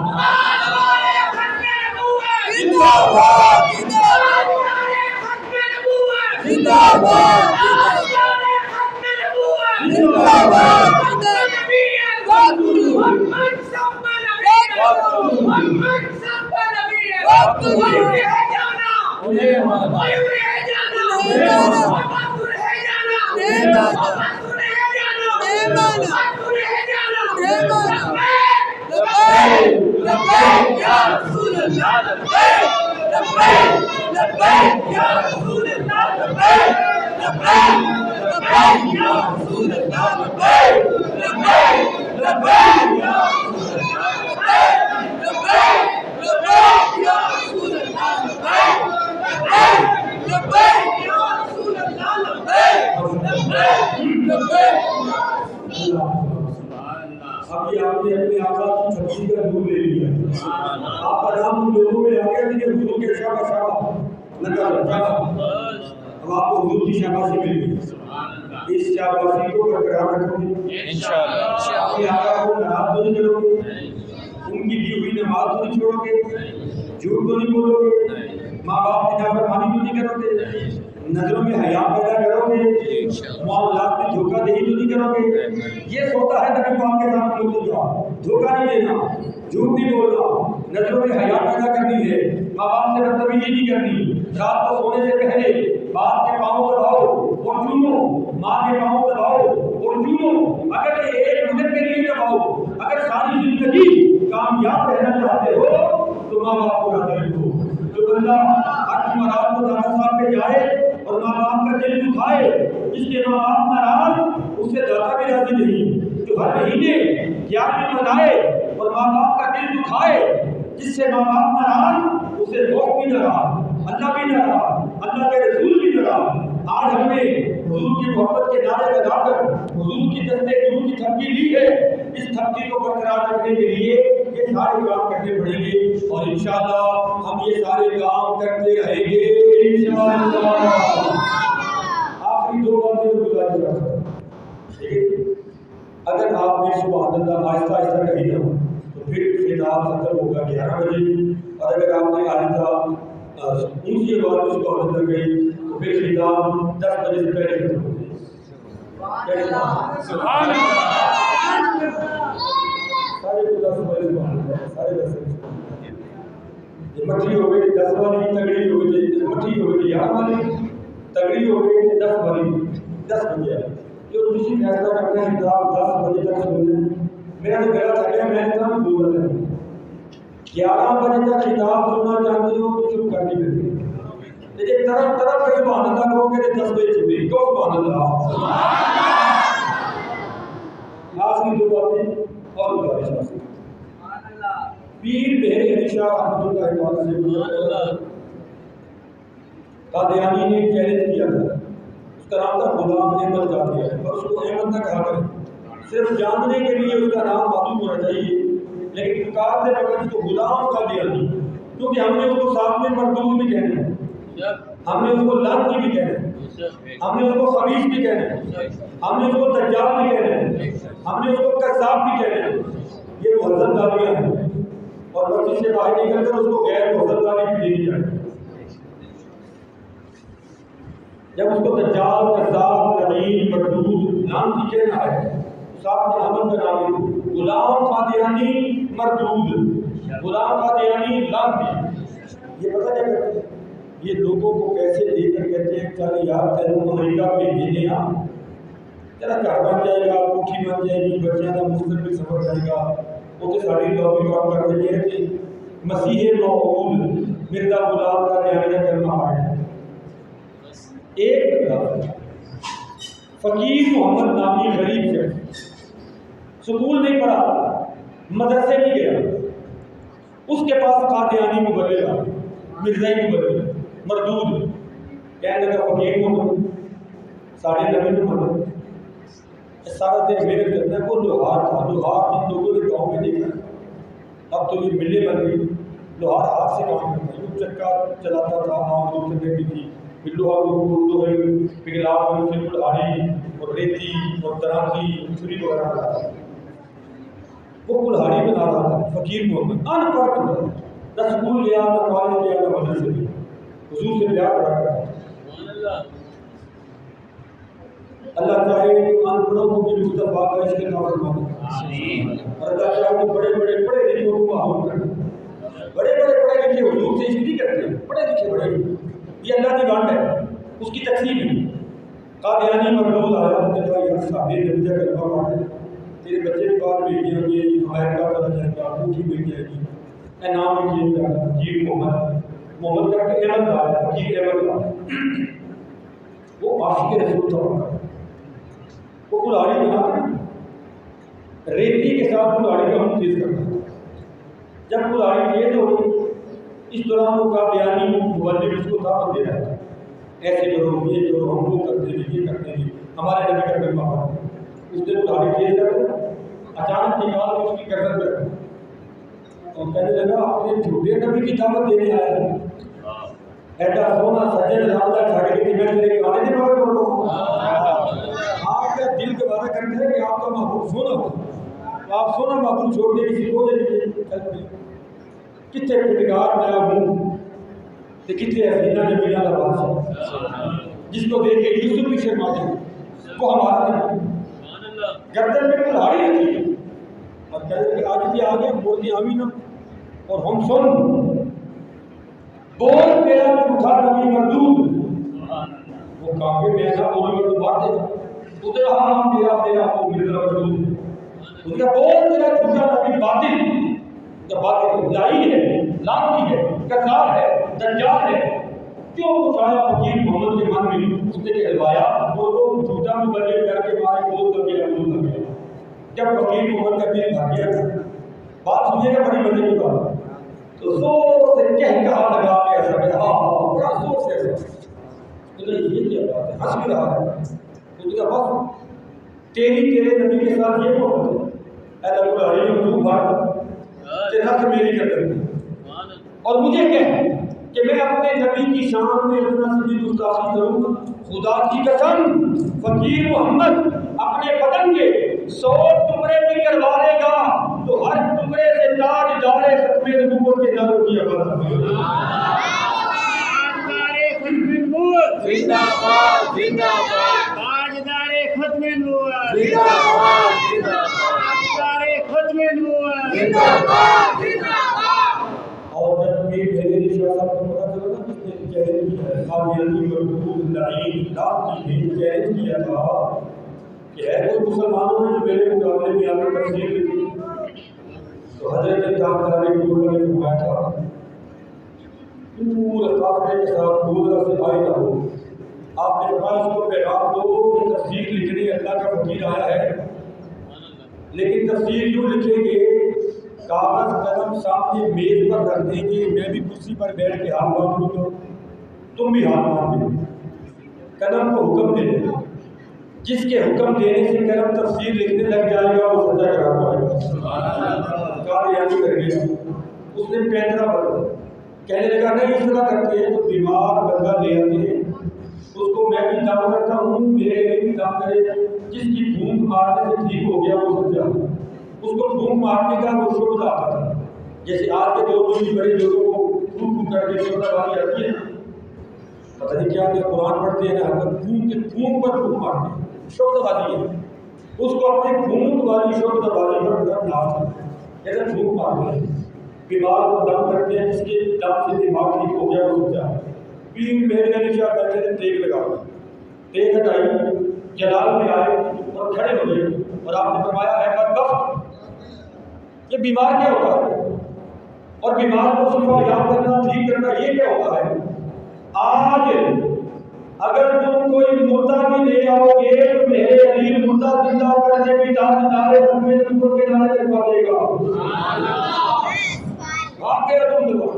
ابھی آپ نے اپنے آقا کی تھپکی کا نور لے لیا، آپ کا نام لوگوں میں آ گیا کہ حضور کے شابہ شابہ نکال جانا، اب آپ کو حضور کی شاباشی مل گئی، اس شاباشی کو برقرار رکھو گے انشاءاللہ، اپنے آقا کو ناراض تو نہیں کرو گے، ان کی دی ہوئی نماز تو نہیں چھوڑو گے، جھوٹ تو نہیں بولو گے، ماں باپ کی نافرمانی تو نہیں کرو گے، نظروں میں حیا پیدا کرو گے، معاملات میں دھوکہ دہی تو نہیں کرو گے۔ یہ سوتا ہے نبی پاک کے ساتھ بولنے کا، دھوکہ نہیں دینا، جھوٹ نہیں بولنا، نظروں میں حیا پیدا کرنی ہے، ماں باپ سے بدتمیزی نہیں کرنی، رات کو سونے سے پہلے باپ کے پاؤں دباؤ اور چومو، ماں کے پاؤں دباؤ اور چومو، اگر ایک منٹ کے لیے دباؤ، اگر ساری زندگی کامیاب رہنا چاہتے ہو تو ماں باپ کو راضی رکھو۔ جو بندہ حج مراد کو دانا صاحب پہ جائے اور ماں باپ کا دل دکھائے، جس کے ماں باپ ناراض اس سے داتا بھی راضی نہیں، جو ہر مہینے 11ویں منائے اور اور ماں باپ کا دل دکھائے، جس سے ماں باپ ناراض اسے لوگ بھی ناراض، اللہ بھی ناراض، اللہ کے رسول بھی ناراض۔ آج ہم نے حضور کی محبت کے نعرے لگا کر حضور کی دستے حضور کی تھپکی لی ہے، اس تھپکی کو برقرار رکھنے کے لیے یہ سارے کام کرنے پڑیں گے، اور انشاءاللہ ہم یہ سارے کام کرتے رہیں گے انشاءاللہ۔ آخری دو باتیں گزارش کرتا ہوں، اگر آپ نے سبحان اللہ آہستہ آہستہ کہی نہ تو پھر خطاب ختم ہوگا 11 بجے، اور اگر آپ نے آہستہ اونچی آواز میں سبحان اللہ کہی تو پھر خطاب 10 بجے سے پہلے ختم ہو جائے گا۔ سبحان اللہ، سارے خدا سبحان اللہ، سارے 10 یہ مٹھی ہو گئی 10 والی، تگڑی ہو گئی مٹھی ہو گئی 11 والی، تگڑی ہو گئی 10 والی 10 بجے جو دوسری فیصلہ کرتے ہیں خطاب 10 بجے تک سننے۔ میرا تو گلا تھا کہ میں اتنا بول رہا ہوں 11 بجے تک خطاب سننا چاہتے ہو تو چپ کر کے بیٹھے، لیکن طرف طرف پہ سبحان اللہ کہو گے 10 بجے چھپے تو سبحان اللہ۔ آخری دو باتیں اور گزارش ہے، پیر مہر علی شاہ رحمۃ اللہ تعالی سے قادیانی نے چیلنج کیا تھا، اس کا نام تھا غلام احمد قادیانی، اور اس کو احمد نہ کہا کریں، صرف جاننے کے لیے اس کا نام معلوم ہونا چاہیے، لیکن پکار سے بغیر اس کو غلام قادیانی، کیونکہ ہم نے اس کو ساتھ میں مردود بھی کہنا ہے، ہم نے اس کو لعنتی بھی کہنا ہے، ہم نے اس کو خبیث بھی کہنا ہے، ہم نے اس کو دجال بھی کہنا ہے، ہم نے اس کو کذاب بھی کہنا ہے، یہ مہذب گالیاں ہیں، اور مسجد سے باہر نکل کر اس کو غیر مہذب گالی بھی دینی چاہیے۔ جب اس کو دجال، کذاب، لعین، مردود، لعنتی کہنا ہے، ساتھ میں احمد کا نام ہے، غلام قادیانی مردود، غلام قادیانی لعنتی۔ یہ پتہ کیا کرتے ہیں؟ یہ لوگوں کو کیسے لے کر کہتے ہیں چلے یار تینوں امریکہ بھیجنے ہیں، تیرا گھر بن جائے گا، کوٹھی بن جائے گی، بچیاں کا مستقبل سفر جائے گا، وہ تو ساری لوگ کام کر رہی ہے کہ مسیح موعود مرزا غلام قادیانی کا کلمہ پڑھیں۔ ایک بندہ فقیر محمد نامی غریب شخص، سکول نہیں پڑھا، مدرسے نہیں گیا، اس کے پاس قادیانی مبلغ آ مرزائی مبلغ مردود، کہنے لگا فقیر محمد ساڑھے نبی محمد سارا دن محنت کرتا ہے، وہ لوہار تھا، لوہار جن لوگوں نے گاؤں میں دیکھا، اب تو یہ ملیں بن گئی، لوہار ہاتھ سے کام کرتا ہے، وہ چکا چلاتا تھا، آم دور چلنے کی تھی، لوہے پگھلا سے کلہاڑی اور ریتی اور تراکی چھری وغیرہ بنا تھا، وہ کلہاڑی بنا رہا تھا فقیر محمد، ان پڑھ بندہ، نہ اسکول گیا، نہ کالج گیا، نہ مدرسے گیا، حضور سے پیار پڑا کرتا تھا۔ اللہ چاہے تو ان پڑھوں کو بھی مصطفیٰ کا عشق نافذ فرمائے، اور اللہ چاہے تو بڑے بڑے پڑھے لکھوں کو معاون کرے، بڑے بڑے پڑھے لکھے حضور سے عشق نہیں کرتے، پڑھے لکھے بڑے، یہ اللہ کی بانٹ ہے، اس کی تقسیم ہے۔ قادیانی مردود آیا، اس نے کہا یار صاحب نبی کا کلمہ پڑھ تیرے بچے بھی بعد بھیج دیں گے، امریکہ چلا جائے گا، کوٹھی مل جائے گی، انعام بھی چینج کرنا، فقیر محمد کر کے احمد آیا، فقیر احمد آیا، وہ عاشق رسول تھا، وہ کلہاڑی بنا کر ریتی کے ساتھ کلہاڑی کا منہ تیز کرتا، جب کلہاڑی تیز ہو گئی اس دوران وہ قادیانی مبلغ اس کو دعوت دے رہا تھا، ایسے کرو یہ کرو، ہم وہ کرتے ہیں یہ کرتے ہیں، ہمارے نبی کا کلمہ پڑھو۔ اس نے کلہاڑی تیز کر اچانک نکال کے اس کی گردن پہ رکھا اور کہنے لگا اپنے جھوٹے نبی کی دعوت دینے آیا ہے، ایسا سونا سجن رابطہ چھاڑے کہ میں تیرے گانے کے بارے میں بولوں، آپ کا دل گوارا کرتا ہے کہ آپ کا محبوب سونا ہو، آپ سونا محبوب چھوڑ کے کسی کو دے دیجیے، کتنے پٹکار نیا منہ تے کتنے حسینہ جمیلہ کا بادشاہ، جس کو دیکھ کے یوسف بھی شرما جائے، وہ ہمارا نہیں، گردن میں کلہاڑی رکھی اور کہتے کہ آج بھی آگے بولتے آمینہ اور ہم سن بول تیرا جھوٹا نبی مردود، وہ کافر میں ایسا بولے گا تو بات دے گا، ادھر ہاں میرا وہ مرزا مردود ہے، اس کا بول تیرا جھوٹا نبی باطل، تو باطل لائی ہے، لعنتی ہے، کذاب ہے، دجال ہے، کیوں اٹھایا فقیر محمد کے من میں اس نے کہلوایا، وہ لوگ جھوٹا مبلغ کر کے مارے بول کر گیا، بول کر گیا، جب فقیر محمد کا دل بھر گیا بات سنیے گا بڑی مزے کی بات. تو زور سے کہہ کہا لگا کے ایسا کہ ہاں بڑا زور سے ایسا. یہ کیا بات ہے؟ ہنس بھی رہا ہے. تو کہا بس تیرے نبی کے ساتھ یہ محبت ہے. اے رب العالمین تو بھائی تیرا سے میری کر اور مجھے کہہ کہ میں اپنے نبی کی شان میں اتنا سی گستاخی کروں گا. خدا کی قسم فقیر محمد اپنے بدن کے 100 ٹکڑے بھی کروا لے گا تو ہر ٹکڑے سے تاج دار ختم نبوت کے ناموں کی عبادت زندہ باد زندہ باد تاجدار ختم نبوت زندہ باد زندہ باد تاجدار ختم نبوت زندہ باد زندہ باد. اور جب یہ میرے شاہ صاحب کو پتا چلا نا کس نے چیلنج کیا ہے قادیانی مردود لعین لاکھ کی نے چیلنج کیا تھا کہ ہے کوئی مسلمانوں نے جو میرے مقابلے میں آ کر تفسیر لکھی. تو حضرت تاجدار گولڈا نے فرمایا تھا پورے قافلے کے ساتھ گولڈا سے آئے نہ ہو. آپ نے فرمایا اس کو پیغام دو کہ تفسیر لکھنے اللہ کا فقیر آیا ہے لیکن تفسیر یوں لکھیں گے کاغذ قلم سامنے میز پر رکھ دیں گے. میں بھی کرسی پر بیٹھ کے ہاتھ باندھ لوں گا تم بھی ہاتھ باندھ دیں. قلم کو حکم دے دیں. جس کے حکم دینے سے قلم تفسیر لکھنے لگ جائے گا وہ سجا کرا پائے گا. قادیانی کر گیا. اس نے پینترا بدلا کہنے لگا نہیں اس طرح کرتے ہیں تو بیمار بندہ لے آتے ہیں اس کو میں بھی دم کرتا ہوں میرے لیے بھی دم کرے. جس کی پھونک مارنے سے ٹھیک ہو گیا وہ سجا. اس کو پھونک مارنے کا وہ شبد آتا تھا. جیسے آج کے دور میں بڑے لوگوں کو پھونک کر کے شبد والی آتی ہے پتہ نہیں کیا کہ قرآن پڑھتے ہیں نا پھونک پر پھونک مارتے ہیں شبد والی ہے. اس کو اپنے پھونک والی شبد والی پر ناچتے جیسے پھونک مارتے ہیں. بیمار کو دم کرتے ہیں جس کے دم سے دماغ ٹھیک ہو گیا وہ سجا. پیر میرے علی شاہ بیٹھے تھے ٹیک لگا ٹیک ہٹائی جلال میں آئے اور کھڑے ہو گئے اور آپ نے فرمایا ہے بدبخت یہ بیمار کیا ہوتا ہے اور بیمار کو شفا یاب کرنا ٹھیک کرنا یہ کیا ہوتا ہے. آج اگر تم کوئی مردہ بھی لے آؤ گے تو میرے علی مردہ زندہ کرنے کی تاجدار ختم نبوت کے نعرے لگوا دے گا. آپ کے تم دعا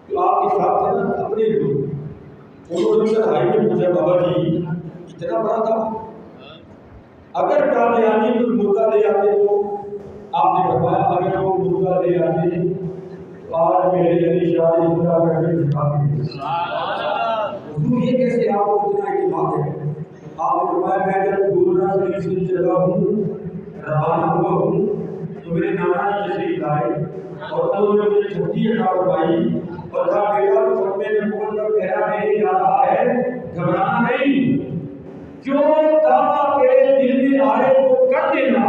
تو آپ کے ساتھ تھے نا اپنے لوگ انہوں نے چڑھائی میں پوچھا بابا جی اتنا بڑا تھا اگر قادیانی کوئی مردہ لے آتے تو آپ نے فرمایا اگر وہ مردہ لے آتے تو آج میرے علی شاہ نے زندہ کر کے دکھا دیا. حضور یہ کیسے آپ کو اتنا اعتماد ہے. آپ نے فرمایا میں جب گولڈا شریف سے چلا ہوں روانہ ہوا ہوں تو میرے نانا جی تشریف لائے اور انہوں نے مجھے چھٹی عطا فرمائی اور کہا بیٹا تو سب میں نبوت کا پہرا دینے جا رہا ہے گھبرانا نہیں. جو دعویٰ تیرے دل میں آئے وہ کر دینا.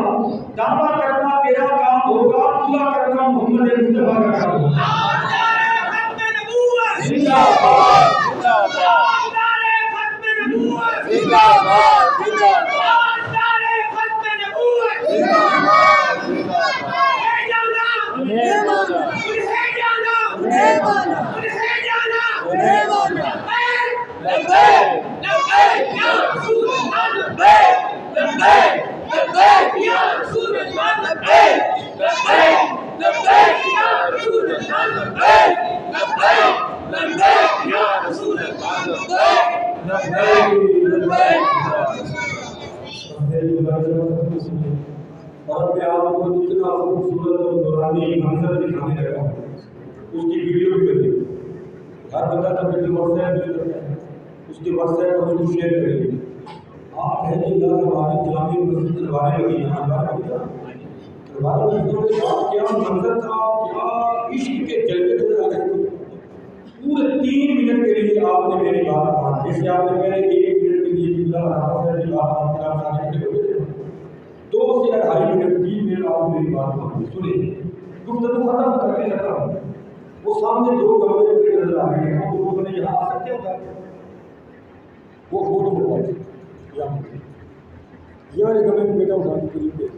دعویٰ کرنا تیرا کام ہوگا پورا کرنا محمد مصطفیٰ کا کام ہوگا. زندہ باد زندہ باد زندہ باد زندہ باد زندہ باد اور میں آپ کو اتنا خوبصورت اور نورانی منظر دکھانے لگا اس کی ویڈیو بھی بنے. ہر بندہ کا ویڈیو واٹس ایپ یوز کرتا ہے اس کے واٹس ایپ پر اس کو شیئر کریں گے. آپ ہے کہ ہماری جامع مسجد تلواریں لگی ہیں تلواریں لگی کے بعد کیا منظر تھا کیا عشق کے جلوے نظر آ رہے تھے. پورے 3 منٹ کے لیے آپ نے میری بات مان جیسے آپ نے پہلے 1 منٹ کے لیے بات مان 2 سے 2.5 منٹ 3 منٹ آپ میری بات مان سنیں گفتگو ختم کر کے رکھا ہوں. وہ سامنے 2 کمرے پہ نظر آ رہے ہیں وہ بندے یہاں آ سکتے ہوتا ہے وہ فوٹو بنوائے یہ والے کمرے میں بیٹا اٹھا کے قریب